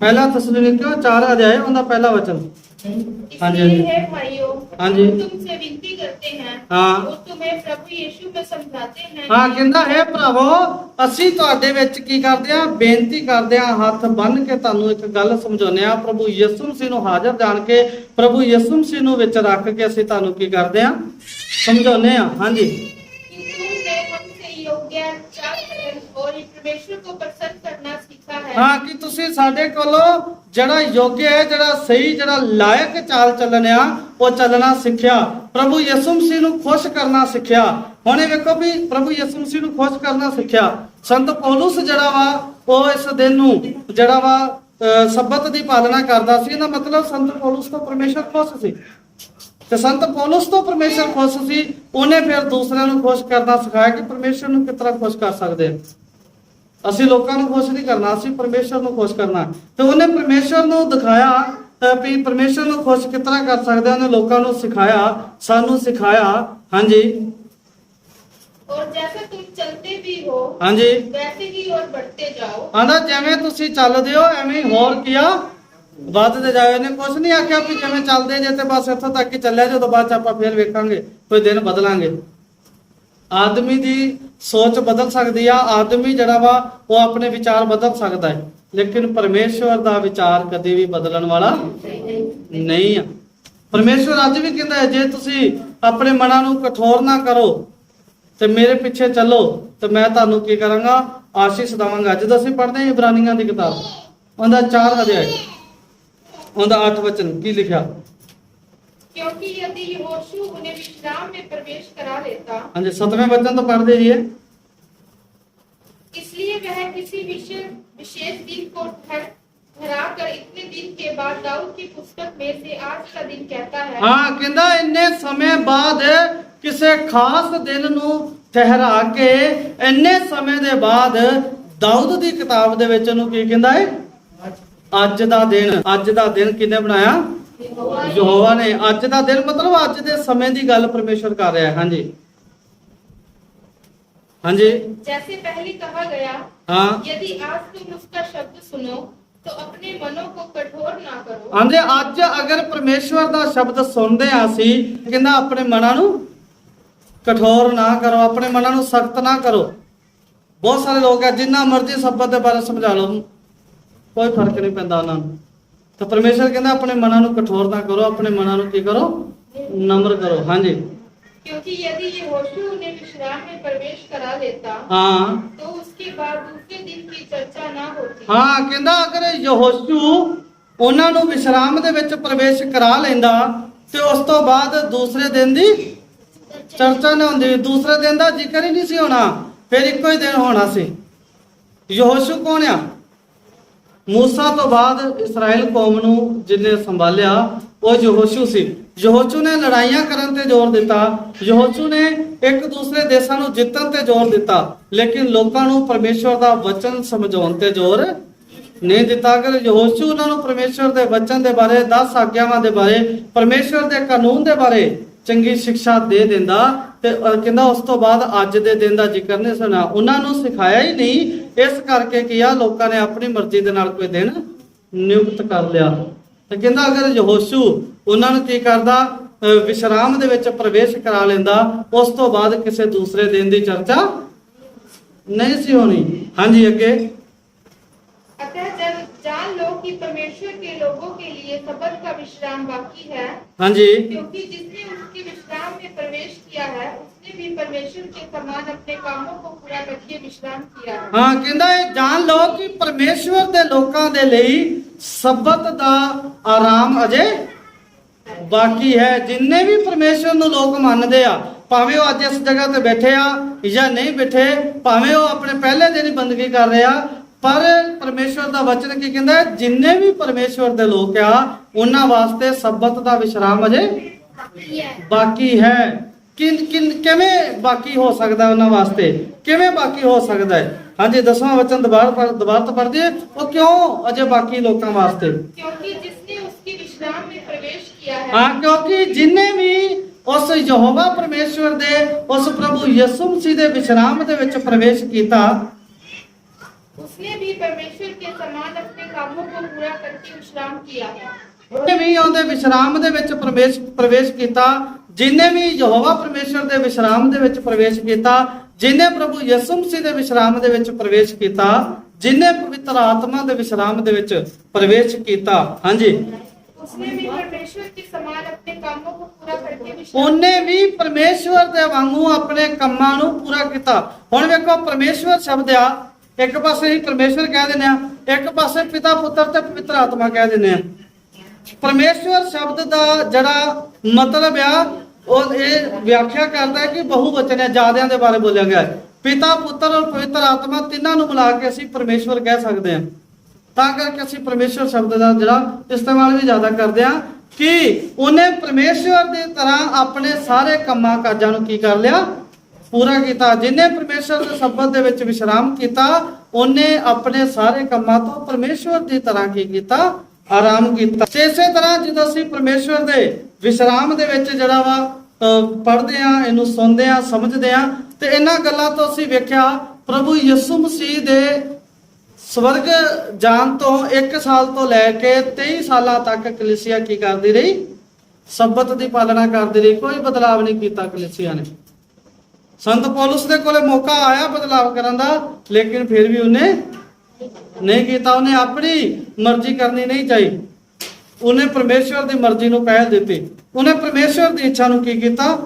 ਪਹਿਲਾ ਥਿਸਲੁਨੀਕੀਓ 4 ਅਧਿਆਏ ਉਹਦਾ ਪਹਿਲਾ ਵਚਨ। इसलिए है भाइयों, हाँ जी। हम तुमसे विनती करते हैं हाँ। और तुम्हें प्रभु यीशु में समझाते हैं ਹਾਂ ਕਹਿੰਦਾ ਹੈ ਭਰਾਵੋ ਅਸੀਂ ਤੁਹਾਡੇ ਵਿੱਚ ਕੀ ਕਰਦੇ ਆ? ਬੇਨਤੀ ਕਰਦੇ ਆ, ਹੱਥ ਬੰਨ ਕੇ ਤੁਹਾਨੂੰ ਇੱਕ ਗੱਲ ਸਮਝਾਉਂਦੇ ਆ। ਪ੍ਰਭੂ ਯਿਸੂ ਮਸੀਹ ਨੂੰ ਹਾਜ਼ਰ ਜਾਣ ਕੇ, ਪ੍ਰਭੂ ਯਿਸੂ ਮਸੀਹ ਨੂੰ ਵਿੱਚ ਰੱਖ ਕੇ ਅਸੀਂ ਤੁਹਾਨੂੰ ਕੀ ਕਰਦੇ ਆ? ਸਮਝਾਉਂਦੇ ਆ। ਹਾਂਜੀ कि तुमने हमसे योग्य आचरण और परमेश्वर को प्रसन्न करना सीखा है। ਹਾਂ ਕਿ ਤੁਸੀਂ ਸਾਡੇ ਕੋਲੋਂ ਜਿਹੜਾ ਯੋਗ ਹੈ, ਜਿਹੜਾ ਸਹੀ, ਜਿਹੜਾ ਲਾਇਕ ਚਾਲ ਚੱਲਣ ਆ ਉਹ ਚੱਲਣਾ ਸਿੱਖਿਆ। ਪ੍ਰਭੂ ਯਿਸੂ ਮਸੀਹ ਨੂੰ ਖੁਸ਼ ਕਰਨਾ ਸਿੱਖਿਆ। ਹੁਣ ਇਹ ਵੇਖੋ ਵੀ ਪ੍ਰਭੂ ਯਿਸੂ ਮਸੀਹ ਨੂੰ ਖੁਸ਼ ਕਰਨਾ ਸਿੱਖਿਆ। ਸੰਤ ਪੌਲੁਸ ਜਿਹੜਾ ਵਾ ਉਹ ਇਸ ਦਿਨ ਨੂੰ ਜਿਹੜਾ ਵਾ ਸਬਤ ਦੀ ਪਾਲਣਾ ਕਰਦਾ ਸੀ। ਇਹਦਾ ਮਤਲਬ ਸੰਤ ਪੌਲੁਸ ਤੋਂ ਪਰਮੇਸ਼ਰ ਖੁਸ਼ ਸੀ। ਤੇ ਸੰਤ ਪੌਲਸ ਤੋਂ ਪਰਮੇਸ਼ਰ ਖੁਸ਼ ਸੀ, ਉਹਨੇ ਫਿਰ ਦੂਸਰਿਆਂ ਨੂੰ ਖੁਸ਼ ਕਰਨਾ ਸਿਖਾਇਆ ਕਿ ਪਰਮੇਸ਼ਰ ਨੂੰ ਕਿਸ ਤਰ੍ਹਾਂ ਖੁਸ਼ ਕਰ ਸਕਦੇ ਹਾਂ। ਅਸੀਂ ਲੋਕਾਂ ਨੂੰ ਖੁਸ਼ ਨਹੀਂ ਕਰਨਾ, ਅਸੀਂ ਪਰਮੇਸ਼ਰ ਨੂੰ ਖੁਸ਼ ਕਰਨਾ। ਤੇ ਉਹਨੇ ਪਰਮੇਸ਼ਰ ਨੂੰ ਦਿਖਾਇਆ ਵੀ ਪਰਮੇਸ਼ਰ ਨੂੰ ਖੁਸ਼ ਕਿਸ ਤਰ੍ਹਾਂ ਕਰ ਸਕਦੇ ਹਾਂ। ਉਹਨੇ ਲੋਕਾਂ ਨੂੰ ਸਿਖਾਇਆ, ਸਾਨੂੰ ਸਿਖਾਇਆ। ਹਾਂਜੀ और जैसे तुम चलते भी हो ਹਾਂਜੀ वैसे ही और बढ़ते जाओ। ਆਂਦਾ ਜਿਵੇਂ ਤੁਸੀਂ ਚੱਲਦੇ ਹੋ ਐਵੇਂ ਹੀ ਹੋਰ ਕੀਆ ਵੱਧਦੇ ਜਾਓ। ਇਹਨੇ ਕੁਝ ਨਹੀਂ ਆਖਿਆ ਵੀ ਜਿਵੇਂ ਚੱਲਦੇ ਜੇ ਤੇ ਬਸ ਇੱਥੋਂ ਤੱਕ ਹੀ ਚੱਲਿਆ, ਜਦੋਂ ਬਾਅਦ ਚ ਆਪਾਂ ਫੇਰ ਵੇਖਾਂਗੇ, ਕੋਈ ਦਿਨ ਬਦਲਾਂਗੇ। ਆਦਮੀ ਦੀ ਸੋਚ ਬਦਲ ਸਕਦੀ ਆ, ਆਦਮੀ ਜਿਹੜਾ ਵਾ ਉਹ ਆਪਣੇ ਵਿਚਾਰ ਬਦਲ ਸਕਦਾ ਹੈ, ਲੇਕਿਨ ਪਰਮੇਸ਼ਵਰ ਦਾ ਵਿਚਾਰ ਕਦੇ ਵੀ ਬਦਲਣ ਵਾਲਾ ਨਹੀਂ ਆ। ਪਰਮੇਸ਼ਵਰ ਅੱਜ ਵੀ ਕਹਿੰਦਾ ਹੈ, ਜੇ ਤੁਸੀਂ ਆਪਣੇ ਮਨਾਂ ਨੂੰ ਕਠੋਰ ਨਾ ਕਰੋ ਤੇ ਮੇਰੇ ਪਿੱਛੇ ਚੱਲੋ ਤੇ ਮੈਂ ਤੁਹਾਨੂੰ ਕੀ ਕਰਾਂਗਾ, ਆਸ਼ੀਸ਼ ਦਵਾਂਗਾ। ਜਦੋਂ ਅਸੀਂ ਪੜ੍ਹਦੇ ਹਾਂ ਇਬਰਾਨੀਆਂ ਦੀ ਕਿਤਾਬ, ਉਹਦਾ 4 ਅਧਿਆਇ, ਉਹਦਾ 8 ਵਚਨ ਕੀ ਲਿਖਿਆ? क्योंकि यदि यहोशू उन्हें विश्राम में प्रवेश करा लेता, ਹਾਂਜੀ 7वें वचन तो पढ़ दीजिए। इसलिए वह किसी विशेष दिन को ठहरा कर इतने दिन के बाद दाऊद की पुस्तक में से आज का दिन कहता है। हाँ कहता इन्ने समय बाद ਕਿਸੇ ਖਾਸ ਦਿਨ ਨੂੰ ਠਹਿਰਾ ਕੇ ਇੰਨੇ ਸਮੇਂ ਦੇ ਬਾਅਦ ਦਾਊਦ ਦੀ ਕਿਤਾਬ ਦੇ ਵਿੱਚ ਉਹਨੂੰ ਕੀ ਕਹਿੰਦਾ ਹੈ? ਅੱਜ ਦਾ ਦਿਨ। ਅੱਜ ਦਾ ਦਿਨ ਕਿਹਨੇ ਬਣਾਇਆ? ਯਹੋਵਾ ਨੇ। ਅੱਜ ਦਾ ਦਿਨ ਮਤਲਬ ਅੱਜ ਦੇ ਸਮੇਂ ਦੀ ਗੱਲ ਪਰਮੇਸ਼ਰ ਕਰ ਰਿਹਾ ਹੈ। ਹਾਂਜੀ ਹਾਂਜੀ जैसे पहले कहा गया, हाँ यदि आज तुम उसका शब्द सुनो तो अपने मनों को कठोर ना करो। ਆਂਦੇ ਅੱਜ ਅਗਰ ਪਰਮੇਸ਼ਵਰ ਦਾ ਸ਼ਬਦ ਸੁਣਦੇ ਆ ਅਸੀਂ, ਕਹਿੰਦਾ ਆਪਣੇ ਮਨਾਂ ਨੂੰ ਕਠੋਰ ਨਾ ਕਰੋ, ਆਪਣੇ ਮਨਾਂ ਨੂੰ ਸਖਤ ਨਾ ਕਰੋ। ਬਹੁਤ ਸਾਰੇ ਲੋਕ ਹੈ ਜਿੰਨਾ ਮਰਜ਼ੀ ਸ਼ਬਦ ਦੇ ਬਾਰੇ ਸਮਝਾ ਲਓ, ਕੋਈ ਫਰਕ ਨਹੀਂ ਪੈਂਦਾ ਉਹਨਾਂ ਨੂੰ। ਤਾਂ ਪਰਮੇਸ਼ਰ ਕਹਿੰਦਾ ਆਪਣੇ ਮਨਾਂ ਨੂੰ ਕਠੋਰ ਨਾ ਕਰੋ, ਆਪਣੇ ਮਨਾਂ ਨੂੰ ਕੀ ਕਰੋ? ਨਮਰ ਕਰੋ। ਹਾਂਜੀ क्योंकि यदि यहोशू उन्हें विश्राम में प्रवेश करा लेता, ਹਾਂ तो उसके बाद दूसरे दिन की चर्चा ना होती। ਹਾਂ ਕਹਿੰਦਾ ਅਗਰ ਯਹੋਸ਼ੂ ਉਹਨਾਂ ਨੂੰ ਵਿਸ਼ਰਾਮ ਦੇ ਵਿੱਚ ਪ੍ਰਵੇਸ਼ ਕਰਾ ਲੈਂਦਾ ਤੇ ਉਸ ਤੋਂ ਬਾਅਦ ਦੂਸਰੇ ਦਿਨ ਦੀ ਚਰਚਾ ਨਾ ਹੁੰਦੀ, ਦੂਸਰੇ ਦਿਨ ਦਾ ਜ਼ਿਕਰ ਹੀ ਨਹੀਂ ਸੀ ਹੋਣਾ, ਫਿਰ ਇੱਕੋ ਹੀ ਦਿਨ ਹੋਣਾ ਸੀ। ਯਹੋਸ਼ੂ ਕੌਣ ਆ? ਮੂਸਾ ਤੋਂ ਬਾਅਦ ਇਸਰਾਇਲ ਕੌਮ ਨੂੰ ਜਿਹਨੇ ਸੰਭਾਲਿਆ ਉਹ ਯਹੋਸ਼ੂ ਸੀ। ਯਹੋਸ਼ੂ ਨੇ ਲੜਾਈਆਂ ਕਰਨ ਤੇ ਜ਼ੋਰ ਦਿੱਤਾ, ਯਹੋਸ਼ੂ ਨੇ ਇੱਕ ਦੂਸਰੇ ਦੇਸ਼ਾਂ ਨੂੰ ਜਿੱਤਣ ਤੇ ਜ਼ੋਰ ਦਿੱਤਾ, ਲੇਕਿਨ ਲੋਕਾਂ ਨੂੰ ਪਰਮੇਸ਼ਵਰ ਦਾ ਵਚਨ ਸਮਝਾਉਣ ਤੇ ਜ਼ੋਰ ਨਹੀਂ ਦਿੱਤਾ। ਅਗਰ ਯਹੋਸ਼ੂ ਉਹਨਾਂ ਨੂੰ ਪਰਮੇਸ਼ਵਰ ਦੇ ਵਚਨ ਦੇ ਬਾਰੇ, 10 ਆਗਿਆਵਾਂ ਦੇ ਬਾਰੇ, ਪਰਮੇਸ਼ਵਰ ਦੇ ਕਾਨੂੰਨ ਦੇ ਬਾਰੇ ਚੰਗੀ ਸਿੱਖਿਆ ਦੇ ਦਿੰਦਾ ਤੇ ਕਹਿੰਦਾ ਉਸ ਤੋਂ ਬਾਅਦ ਅੱਜ ਦੇ ਦਿਨ ਦਾ ਜ਼ਿਕਰ ਨਹੀਂ ਸੁਣਾ, ਉਹਨਾਂ ਨੂੰ ਸਿਖਾਇਆ ਹੀ ਨਹੀਂ। ਇਸ ਕਰਕੇ ਕੀ ਆ, ਲੋਕਾਂ ਨੇ ਆਪਣੀ ਮਰਜ਼ੀ ਦੇ ਨਾਲ ਕੋਈ ਦਿਨ ਨਿਯੁਕਤ ਕਰ ਲਿਆ। ਤੇ ਕਹਿੰਦਾ ਅਗਰ ਯਹੋਸ਼ੂ ਉਹਨਾਂ ਨੂੰ ਕੀ ਕਰਦਾ, ਵਿਸ਼ਰਾਮ ਦੇ ਵਿੱਚ ਪ੍ਰਵੇਸ਼ ਕਰਾ ਲੈਂਦਾ, ਉਸ ਤੋਂ ਬਾਅਦ ਕਿਸੇ ਦੂਸਰੇ ਦਿਨ ਦੀ ਚਰਚਾ ਨਹੀਂ ਸੀ ਹੋਣੀ। ਹਾਂਜੀ ਅੱਗੇ अतः जब जान लो कि परमेश्वर के लोगों के लिए सबत का विश्राम बाकी है, ਹਾਂਜੀ क्योंकि जिसने उसके विश्राम में प्रवेश किया है उसने भी परमेश्वर के समान अपने कामों को पूरा करके विश्राम किया है। ਹਾਂ ਕਹਿੰਦਾ ਇਹ ਜਾਣ ਲਓ ਕਿ ਪਰਮੇਸ਼ਵਰ ਦੇ ਲੋਕਾਂ ਦੇ ਲਈ ਸਬਤ ਦਾ ਆਰਾਮ ਅਜੇ ਬਾਕੀ ਹੈ। ਜਿੰਨੇ ਵੀ ਪਰਮੇਸ਼ਵਰ ਨੂੰ ਲੋਕ ਮੰਨਦੇ ਆ, ਭਾਵੇਂ ਉਹ ਅੱਜ ਇਸ ਜਗ੍ਹਾ ਤੇ ਬੈਠੇ ਆ ਜਾਂ ਨਹੀਂ ਬੈਠੇ, ਭਾਵੇਂ ਉਹ ਆਪਣੇ ਪਹਿਲੇ ਦਿਨ ਹੀ ਬੰਦਗੀ ਕਰ ਰਹੇ ਆ, ਪਰ ਪਰਮੇਸ਼ਵਰ ਦਾ ਵਚਨ ਕੀ ਕਹਿੰਦਾ ਹੈ? ਜਿੰਨੇ ਵੀ ਪਰਮੇਸ਼ਵਰ ਦੇ ਲੋਕ ਆ ਉਹਨਾਂ ਵਾਸਤੇ ਸਬਤ ਦਾ ਵਿਸ਼ਰਾਮ ਅਜੇ ਬਾਕੀ ਹੈ। ਕਿਵੇਂ ਬਾਕੀ ਹੋ ਸਕਦਾ ਉਹਨਾਂ ਵਾਸਤੇ? ਕਿਵੇਂ ਬਾਕੀ ਹੋ ਸਕਦਾ ਹੈ? ਹਾਂਜੀ 10ਵਾਂ ਵਚਨ ਦੁਬਾਰਾ ਤੋਂ ਪੜ੍ਹ ਦਈਏ। ਉਹ ਕਿਉਂ ਅਜੇ ਬਾਕੀ ਲੋਕਾਂ ਵਾਸਤੇ? क्योंकि जिसने उसके विश्राम में प्रवेश किया है, ਹਾਂ ਕਿਉਂਕਿ ਜਿੰਨੇ ਵੀ ਉਸ ਯਹੋਵਾ ਪਰਮੇਸ਼ਵਰ ਦੇ, ਉਸ ਪ੍ਰਭੂ ਯਿਸੂ ਮਸੀਹ ਦੇ ਵਿਸ਼ਰਾਮ ਦੇ ਵਿੱਚ ਪ੍ਰਵੇਸ਼ ਕੀਤਾ, उसने भी परमेश्वर के समान अपने कामों को पूरा करके विश्राम किया है। ਉਹਨੇ ਵੀ ਉਹਦੇ ਵਿਸ਼ਰਾਮ ਦੇ ਵਿੱਚ ਪ੍ਰਵੇਸ਼ ਕੀਤਾ। ਜਿਨੇ ਵੀ ਯਹੋਵਾ ਪਰਮੇਸ਼ਵਰ ਦੇ ਵਿਸ਼ਰਾਮ ਦੇ ਵਿੱਚ ਪ੍ਰਵੇਸ਼ ਕੀਤਾ, ਜਿਨੇ ਪ੍ਰਭੂ ਯਿਸੂ ਮਸੀਹ ਦੇ ਵਿਸ਼ਰਾਮ ਦੇ ਵਿੱਚ ਪ੍ਰਵੇਸ਼ ਕੀਤਾ, ਜਿਨੇ ਪਵਿੱਤਰ ਆਤਮਾ ਦੇ ਵਿਸ਼ਰਾਮ ਦੇ ਵਿੱਚ ਪ੍ਰਵੇਸ਼ ਕੀਤਾ, ਹਾਂਜੀ उसने भी परमेश्वर के समान अपने कामों को पूरा करके विश्राम ਉਹਨੇ ਵੀ ਪਰਮੇਸ਼ਵਰ ਦੇ ਵਾਂਗੂ ਆਪਣੇ ਕੰਮਾਂ ਨੂੰ ਪੂਰਾ ਕੀਤਾ। ਹੁਣ ਵੇਖੋ ਪਰਮੇਸ਼ਵਰ ਸ਼ਬਦ ਆ, ਇੱਕ ਪਾਸੇ ਹੀ ਪਰਮੇਸ਼ਵਰ ਕਹਿ ਦਿੰਦੇ ਆ, ਇੱਕ ਪਾਸੇ ਪਿਤਾ ਪੁੱਤਰ ਤੇ ਪਵਿੱਤਰ ਆਤਮਾ ਕਹਿ ਦਿੰਦੇ ਆ। ਪਰਮੇਸ਼ਵਰ ਸ਼ਬਦ ਦਾ ਜਿਹੜਾ ਮਤਲਬ ਆ ਉਹ ਇਹ ਵਿਆਖਿਆ ਕਰਦਾ ਹੈ ਕਿ ਬਹੁਵਚਨ ਹੈ, ਜ਼ਿਆਦਿਆਂ ਦੇ ਬਾਰੇ ਬੋਲਿਆ ਗਿਆ ਹੈ। ਪਿਤਾ ਪੁੱਤਰ ਔਰ ਪਵਿੱਤਰ ਆਤਮਾ ਤਿੰਨਾਂ ਨੂੰ ਮਿਲਾ ਕੇ ਅਸੀਂ ਪਰਮੇਸ਼ਵਰ ਕਹਿ ਸਕਦੇ ਹਾਂ। ਤਾਂ ਕਰਕੇ ਅਸੀਂ ਪਰਮੇਸ਼ਵਰ ਸ਼ਬਦ ਦਾ ਜਿਹੜਾ ਇਸਤੇਮਾਲ ਵੀ ਜ਼ਿਆਦਾ ਕਰਦੇ ਹਾਂ। ਕਿ ਉਹਨੇ ਪਰਮੇਸ਼ਵਰ ਦੀ ਤਰ੍ਹਾਂ ਆਪਣੇ ਸਾਰੇ ਕੰਮਾਂ ਕਾਜਾਂ ਨੂੰ ਕੀ ਕਰ ਲਿਆ, ਪੂਰਾ ਕੀਤਾ। ਜਿਹਨੇ ਪਰਮੇਸ਼ਵਰ ਦੇ ਸ਼ਬਦ ਦੇ ਵਿੱਚ ਵਿਸ਼ਰਾਮ ਕੀਤਾ, ਉਹਨੇ ਆਪਣੇ ਸਾਰੇ ਕੰਮਾਂ ਤੋਂ ਪਰਮੇਸ਼ਵਰ ਦੀ ਤਰ੍ਹਾਂ ਕੀ ਕੀਤਾ, ਆਰਾਮ ਕੀਤਾ। ਤੇ ਇਸੇ ਤਰ੍ਹਾਂ ਜਦੋਂ ਅਸੀਂ ਪਰਮੇਸ਼ਵਰ ਦੇ ਵਿਸ਼ਰਾਮ ਦੇ ਵਿੱਚ ਜਿਹੜਾ ਵਾ ਪੜ੍ਹਦੇ ਆ, ਇਹਨੂੰ ਸੁਣਦੇ ਆ, ਸਮਝਦੇ ਆ, ਤੇ ਇਹਨਾਂ ਗੱਲਾਂ ਤੋਂ ਅਸੀਂ ਵੇਖਿਆ ਪ੍ਰਭੂ ਯਿਸੂ ਮਸੀਹ ਦੇ ਸਵਰਗ ਜਾਣ ਤੋਂ 1 ਸਾਲ ਤੋਂ ਲੈ ਕੇ 23 ਸਾਲਾਂ ਤੱਕ ਕਲੀਸਿਆ ਕੀ ਕਰਦੀ ਰਹੀ, ਸਬਤ ਦੀ ਪਾਲਣਾ ਕਰਦੀ ਰਹੀ। ਕੋਈ ਬਦਲਾਵ ਨਹੀਂ ਕੀਤਾ ਕਲੀਸਿਆ ਨੇ। ਸੰਤ ਪੌਲੁਸ ਦੇ ਕੋਲੇ ਮੌਕਾ ਆਇਆ ਬਦਲਾਵ ਕਰਨ ਦਾ, ਲੇਕਿਨ ਫਿਰ ਵੀ ਉਹਨੇ ਨਹੀਂ ਕੀਤਾ। ਉਹਨੇ ਆਪਣੀ ਮਰਜ਼ੀ ਕਰਨੀ ਨਹੀਂ ਚਾਹੀ, ਉਹਨੇ ਪਰਮੇਸ਼ਵਰ ਦੀ ਮਰਜ਼ੀ ਨੂੰ ਪਹਿਲ ਦਿੱਤੀ। ਉਹਨੇ ਪਰਮੇਸ਼ਵਰ ਦੀ ਇੱਛਾ ਨੂੰ ਕੀ ਕੀਤਾ,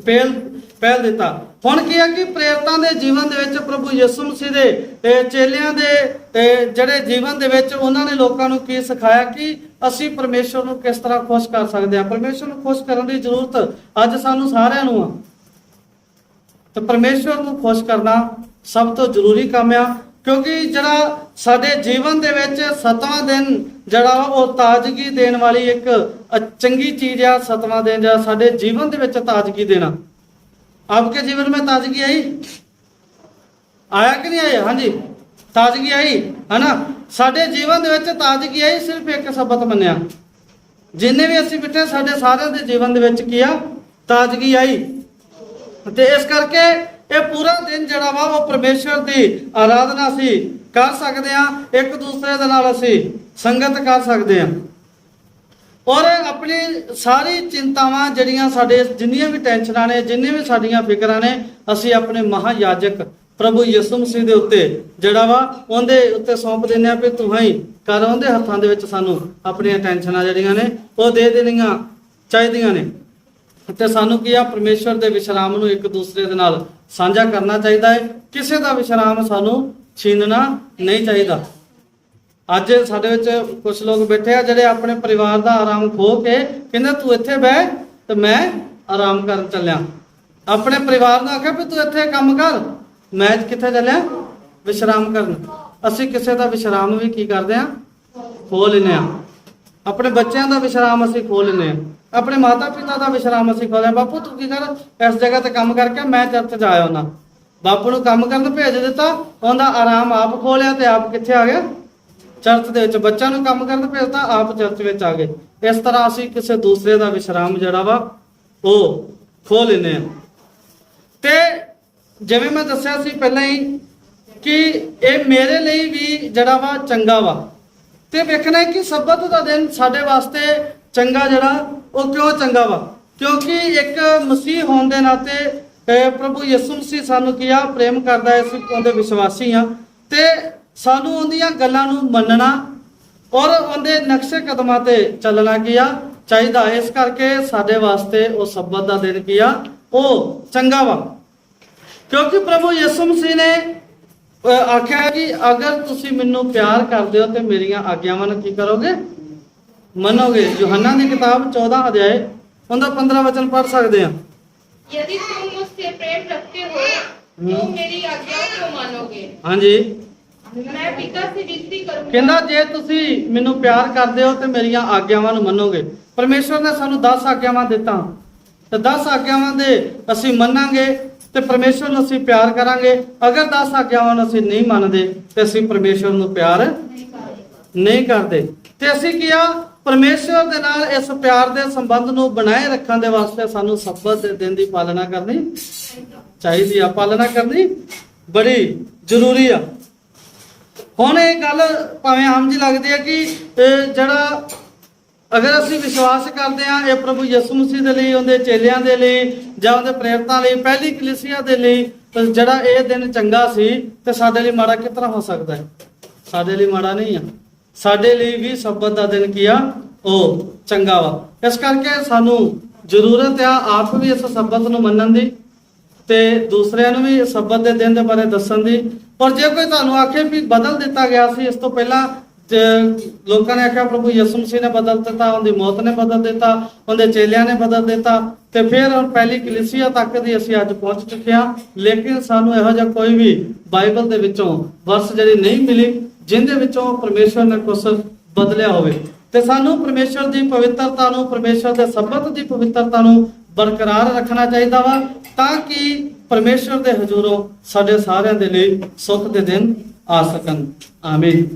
ਪਹਿਲ ਦਿੱਤਾ। ਹੁਣ ਕੀ ਹੈ ਕਿ ਪ੍ਰੇਰਿਤਾਂ ਦੇ ਜੀਵਨ ਦੇ ਵਿੱਚ ਪ੍ਰਭੂ ਯਿਸੂ ਮਸੀਹ ਦੇ ਚੇਲਿਆਂ ਦੇ ਜਿਹੜੇ ਜੀਵਨ ਦੇ ਵਿੱਚ ਉਹਨਾਂ ਨੇ ਲੋਕਾਂ ਨੂੰ ਕੀ ਸਿਖਾਇਆ ਕਿ ਅਸੀਂ ਪਰਮੇਸ਼ਵਰ ਨੂੰ ਕਿਸ ਤਰ੍ਹਾਂ ਖੁਸ਼ ਕਰ ਸਕਦੇ ਹਾਂ। ਪਰਮੇਸ਼ਵਰ ਨੂੰ ਖੁਸ਼ ਕਰਨ ਦੀ ਜ਼ਰੂਰਤ ਅੱਜ ਸਾਨੂੰ ਸਾਰਿਆਂ ਨੂੰ ਆ, ਤੇ ਪਰਮੇਸ਼ਵਰ ਨੂੰ ਖੁਸ਼ ਕਰਨਾ ਸਭ ਤੋਂ ਜ਼ਰੂਰੀ ਕੰਮ ਆ। ਕਿਉਂਕਿ ਜਿਹੜਾ ਸਾਡੇ ਜੀਵਨ ਦੇ ਵਿੱਚ 7ਵਾਂ ਦਿਨ ਜਿਹੜਾ ਵਾ ਉਹ ਤਾਜ਼ਗੀ ਦੇਣ ਵਾਲੀ ਇੱਕ ਚੰਗੀ ਚੀਜ਼ ਆ। 7ਵਾਂ ਦਿਨ ਜਿਹੜਾ ਸਾਡੇ ਜੀਵਨ ਦੇ ਵਿੱਚ ਤਾਜ਼ਗੀ ਦੇਣਾ। आपके जीवन में ताजगी आई, आया कि नहीं आया? हाँ जी, ताजगी आई है ना। साडे जीवन दे विच ताजगी आई सिर्फ एक शब्द मन्निया। जिन्ने भी असीं बैठे साडे सारिਆਂ ਦੇ जीवन दे विच की आ ताजगी आई। ते इस करके ये पूरा दिन ਜਿਹੜਾ ਵਾ ਉਹ ਪਰਮੇਸ਼ਵਰ ਦੀ ਆਰਾਧਨਾ ਅਸੀਂ ਕਰ ਸਕਦੇ ਆ, ਇੱਕ ਦੂਸਰੇ ਦੇ ਨਾਲ ਅਸੀਂ ਸੰਗਤ ਕਰ ਸਕਦੇ ਆ। ਔਰ ਆਪਣੀ ਸਾਰੀ ਚਿੰਤਾਵਾਂ ਜਿਹੜੀਆਂ ਸਾਡੇ ਜਿੰਨੀਆਂ ਵੀ ਟੈਨਸ਼ਨਾਂ ਨੇ, ਜਿੰਨੀਆਂ ਵੀ ਸਾਡੀਆਂ ਫਿਕਰਾਂ ਨੇ, ਅਸੀਂ ਆਪਣੇ ਮਹਾਯਾਜਕ ਪ੍ਰਭੂ ਯਿਸੂ ਮਸੀਹ ਦੇ ਉੱਤੇ ਜਿਹੜਾ ਵਾ ਉਹਦੇ ਉੱਤੇ ਸੌਂਪ ਦਿੰਦੇ ਆ ਵੀ ਤੂੰ ਹੀ ਕਰ। ਉਹਦੇ ਹੱਥਾਂ ਦੇ ਵਿੱਚ ਸਾਨੂੰ ਆਪਣੀਆਂ ਟੈਨਸ਼ਨਾਂ ਜਿਹੜੀਆਂ ਨੇ ਉਹ ਦੇ ਦੇਣੀਆਂ ਚਾਹੀਦੀਆਂ ਨੇ। ਤੇ ਸਾਨੂੰ ਕੀ ਆ, ਪਰਮੇਸ਼ਵਰ ਦੇ ਵਿਸ਼ਰਾਮ ਨੂੰ ਇੱਕ ਦੂਸਰੇ ਦੇ ਨਾਲ ਸਾਂਝਾ ਕਰਨਾ ਚਾਹੀਦਾ ਹੈ। ਕਿਸੇ ਦਾ ਵਿਸ਼ਰਾਮ ਸਾਨੂੰ ਛੀਨਣਾ ਨਹੀਂ ਚਾਹੀਦਾ। ਅੱਜ ਸਾਡੇ ਵਿੱਚ ਕੁਝ ਲੋਕ ਬੈਠੇ ਆ ਜਿਹੜੇ ਆਪਣੇ ਪਰਿਵਾਰ ਦਾ ਆਰਾਮ ਖੋ ਕੇ ਕਹਿੰਦੇ ਤੂੰ ਇੱਥੇ ਬਹਿ ਤੇ ਮੈਂ ਆਰਾਮ ਕਰਨ ਚੱਲਿਆ। ਆਪਣੇ ਪਰਿਵਾਰ ਨੂੰ ਆਖਿਆ ਵੀ ਤੂੰ ਇੱਥੇ ਕੰਮ ਕਰ, ਮੈਂ ਕਿੱਥੇ ਚੱਲਿਆ, ਵਿਸ਼ਰਾਮ ਕਰਨ। ਅਸੀਂ ਕਿਸੇ ਦਾ ਵਿਸ਼ਰਾਮ ਵੀ ਕੀ ਕਰਦੇ ਆ, ਖੋ ਲੈਂਦੇ ਆ। ਆਪਣੇ ਬੱਚਿਆਂ ਦਾ ਵਿਸ਼ਰਾਮ ਅਸੀਂ ਖੋ ਲੈਂਦੇ ਆ, ਆਪਣੇ ਮਾਤਾ ਪਿਤਾ ਦਾ ਵਿਸ਼ਰਾਮ ਅਸੀਂ ਖੋ ਲਿਆ। ਬਾਪੂ ਤੂੰ ਕੀ ਕਰ, ਇਸ ਜਗ੍ਹਾ ਤੇ ਕੰਮ ਕਰਕੇ ਮੈਂ ਚਰਚ ਜਾ ਆਇਆ ਉਹਨਾਂ। ਬਾਪੂ ਨੂੰ ਕੰਮ ਕਰਨ ਭੇਜ ਦਿੱਤਾ, ਉਹਦਾ ਆਰਾਮ ਆਪ ਖੋ ਲਿਆ ਤੇ ਆਪ ਕਿੱਥੇ ਆ ਗਿਆ, ਚਰਚ ਦੇ ਵਿੱਚ। ਬੱਚਿਆਂ ਨੂੰ ਕੰਮ ਕਰਨ ਭੇਜਤਾ, ਆਪ ਚਰਚ ਵਿੱਚ ਆ ਗਏ। ਇਸ ਤਰ੍ਹਾਂ ਅਸੀਂ ਕਿਸੇ ਦੂਸਰੇ ਦਾ ਵਿਸ਼ਰਾਮ ਜਿਹੜਾ ਵਾ ਉਹ ਖੋ ਲੈਂਦੇ ਆ। ਤੇ ਜਿਵੇਂ ਮੈਂ ਦੱਸਿਆ ਸੀ ਪਹਿਲਾਂ ਹੀ ਕਿ ਇਹ ਮੇਰੇ ਲਈ ਵੀ ਜਿਹੜਾ ਵਾ ਚੰਗਾ ਵਾ। ਤੇ ਵੇਖਣਾ ਕਿ ਸਬਤ ਦਾ ਦਿਨ ਸਾਡੇ ਵਾਸਤੇ ਚੰਗਾ ਜਿਹੜਾ ਉਹ ਕਿਉਂ ਚੰਗਾ ਵਾ, ਕਿਉਂਕਿ ਇੱਕ ਮਸੀਹ ਹੋਣ ਦੇ ਨਾਤੇ ਪ੍ਰਭੂ ਯਿਸੂ ਮਸੀਹ ਸਾਨੂੰ ਕੀ ਆ, ਪ੍ਰੇਮ ਕਰਦਾ ਹੈ। ਅਸੀਂ ਉਹਦੇ ਵਿਸ਼ਵਾਸੀ ਆ ਤੇ ਸਾਨੂੰ ਉਹਦੀਆਂ ਗੱਲਾਂ ਨੂੰ ਮੰਨਣਾ ਔਰ ਉਹਦੇ ਨਕਸ਼ੇ ਕਦਮਾਂ ਤੇ ਚੱਲਣਾ ਕੀ ਆ ਚਾਹੀਦਾ। ਇਸ ਕਰਕੇ ਸਾਡੇ ਵਾਸਤੇ ਉਹ ਸਬਤ ਦਾ ਦਿਨ ਕੀ ਆ, ਉਹ ਚੰਗਾ ਵਾ। ਕਿਉਂਕਿ ਪ੍ਰਭੂ ਯਿਸੂ ਮਸੀਹ ਨੇ ਆਖਿਆ ਕਿ ਅਗਰ ਤੁਸੀਂ ਮੈਨੂੰ ਪਿਆਰ ਕਰਦੇ ਹੋ ਤੇ ਮੇਰੀਆਂ ਆਗਿਆਵਾਂ ਨੂੰ ਕੀ ਕਰੋਗੇ, ਮੰਨੋਗੇ। ਯੋਹੰਨਾ ਦੀ ਕਿਤਾਬ 14 ਅਧਿਆਏ ਉਹਦਾ 15 वचन पढ़ सकते हैं। यदि तुम मुझसे प्रेम रखते हो तो मेरी आज्ञाओं को मानोगे। हाँ जी, मैं पिता से विनती करूंगा। कहना जे तुसी मैनू प्यार करते हो तो मेरियां आग्यावां नूं मनोगे। परमेश्वर ने सानू 10 आग्यावां दिता ते 10 आग्यावां दे असीं मनांगे ते परमेश्वर नूं असीं प्यार करांगे। अगर 10 आग्यावां नूं असीं नहीं मनदे ते असीं परमेश्वर नूं प्यार नहीं करते। ਤੇ ਅਸੀਂ ਕੀ ਆ, ਪਰਮੇਸ਼ਵਰ ਦੇ ਨਾਲ ਇਸ ਪਿਆਰ ਦੇ ਸੰਬੰਧ ਨੂੰ ਬਣਾਏ ਰੱਖਣ ਦੇ ਵਾਸਤੇ ਸਾਨੂੰ ਸਬਤ ਦੇ ਦਿਨ ਦੀ ਪਾਲਣਾ ਕਰਨੀ ਚਾਹੀਦੀ ਆ। ਪਾਲਣਾ ਕਰਨੀ ਬੜੀ ਜ਼ਰੂਰੀ ਆ। ਹੁਣ ਇਹ ਗੱਲ ਭਾਵੇਂ ਆਮ ਜੀ ਲੱਗਦੀ ਹੈ ਕਿ ਜਿਹੜਾ ਅਗਰ ਅਸੀਂ ਵਿਸ਼ਵਾਸ ਕਰਦੇ ਆ ਇਹ ਪ੍ਰਭੂ ਯਿਸੂ ਮਸੀਹ ਦੇ ਲਈ, ਉਹਦੇ ਚੇਲਿਆਂ ਦੇ ਲਈ ਜਾਂ ਉਹਦੇ ਪ੍ਰੇਰਿਤਾਂ ਲਈ, ਪਹਿਲੀ ਕਲੀਸਿਆ ਦੇ ਲਈ ਜਿਹੜਾ ਇਹ ਦਿਨ ਚੰਗਾ ਸੀ ਤੇ ਸਾਡੇ ਲਈ ਮਾੜਾ ਕਿਸ ਤਰ੍ਹਾਂ ਹੋ ਸਕਦਾ ਹੈ? ਸਾਡੇ ਲਈ ਮਾੜਾ ਨਹੀਂ ਆ। ਸਾਡੇ ਲਈ ਵੀ ਸਬਤ ਦਾ ਦਿਨ ਕੀ ਆ, ਉਹ ਚੰਗਾ ਵਾ। ਇਸ ਕਰਕੇ ਸਾਨੂੰ ਜ਼ਰੂਰਤ ਆ ਆਪ ਵੀ ਇਸ ਸਬਤ ਨੂੰ ਮੰਨਣ ਦੀ ਤੇ ਦੂਸਰਿਆਂ ਨੂੰ ਵੀ ਸਬਤ ਦੇ ਦਿਨ ਦੇ ਬਾਰੇ ਦੱਸਣ ਦੀ। ਪਰ ਜੇ ਕੋਈ ਤੁਹਾਨੂੰ ਆਖੇ ਵੀ ਬਦਲ ਦਿੱਤਾ ਗਿਆ ਸੀ, ਇਸ ਤੋਂ ਪਹਿਲਾਂ ਲੋਕਾਂ ਨੇ ਆਖਿਆ ਪ੍ਰਭੂ ਯਿਸੂ ਮਸੀਹ ਨੇ ਬਦਲ ਦਿੱਤਾ, ਉਹਦੀ ਮੌਤ ਨੇ ਬਦਲ ਦਿੱਤਾ, ਉਹਦੇ ਚੇਲਿਆਂ ਨੇ ਬਦਲ ਦਿੱਤਾ ਤੇ ਫਿਰ ਹੁਣ ਪਹਿਲੀ ਕਲੀਸਿਆ ਤੱਕ ਦੀ ਅਸੀਂ ਅੱਜ ਪਹੁੰਚ ਚੁੱਕੇ ਹਾਂ। ਲੇਕਿਨ ਸਾਨੂੰ ਇਹੋ ਜਿਹਾ ਕੋਈ ਵੀ ਬਾਈਬਲ ਦੇ ਵਿੱਚੋਂ ਵਰਸ ਜਿਹੜੀ ਨਹੀਂ ਮਿਲੀ ਜਿਹਦੇ ਵਿੱਚੋਂ ਪਰਮੇਸ਼ਵਰ ਨੇ ਕੁਝ ਬਦਲਿਆ ਹੋਵੇ। ਤੇ ਸਾਨੂੰ ਪਰਮੇਸ਼ਰ ਦੀ ਪਵਿੱਤਰਤਾ ਨੂੰ, ਪਰਮੇਸ਼ਰ ਦੇ ਸਬਤ ਦੀ ਪਵਿੱਤਰਤਾ ਨੂੰ ਬਰਕਰਾਰ ਰੱਖਣਾ ਚਾਹੀਦਾ ਵਾ, ਤਾਂ ਕਿ ਪਰਮੇਸ਼ਰ ਦੇ ਹਜ਼ੂਰੋਂ ਸਾਡੇ ਸਾਰਿਆਂ ਦੇ ਲਈ ਸੁੱਖ ਦੇ ਦਿਨ ਆ ਸਕਣ। ਆਮੀਨ।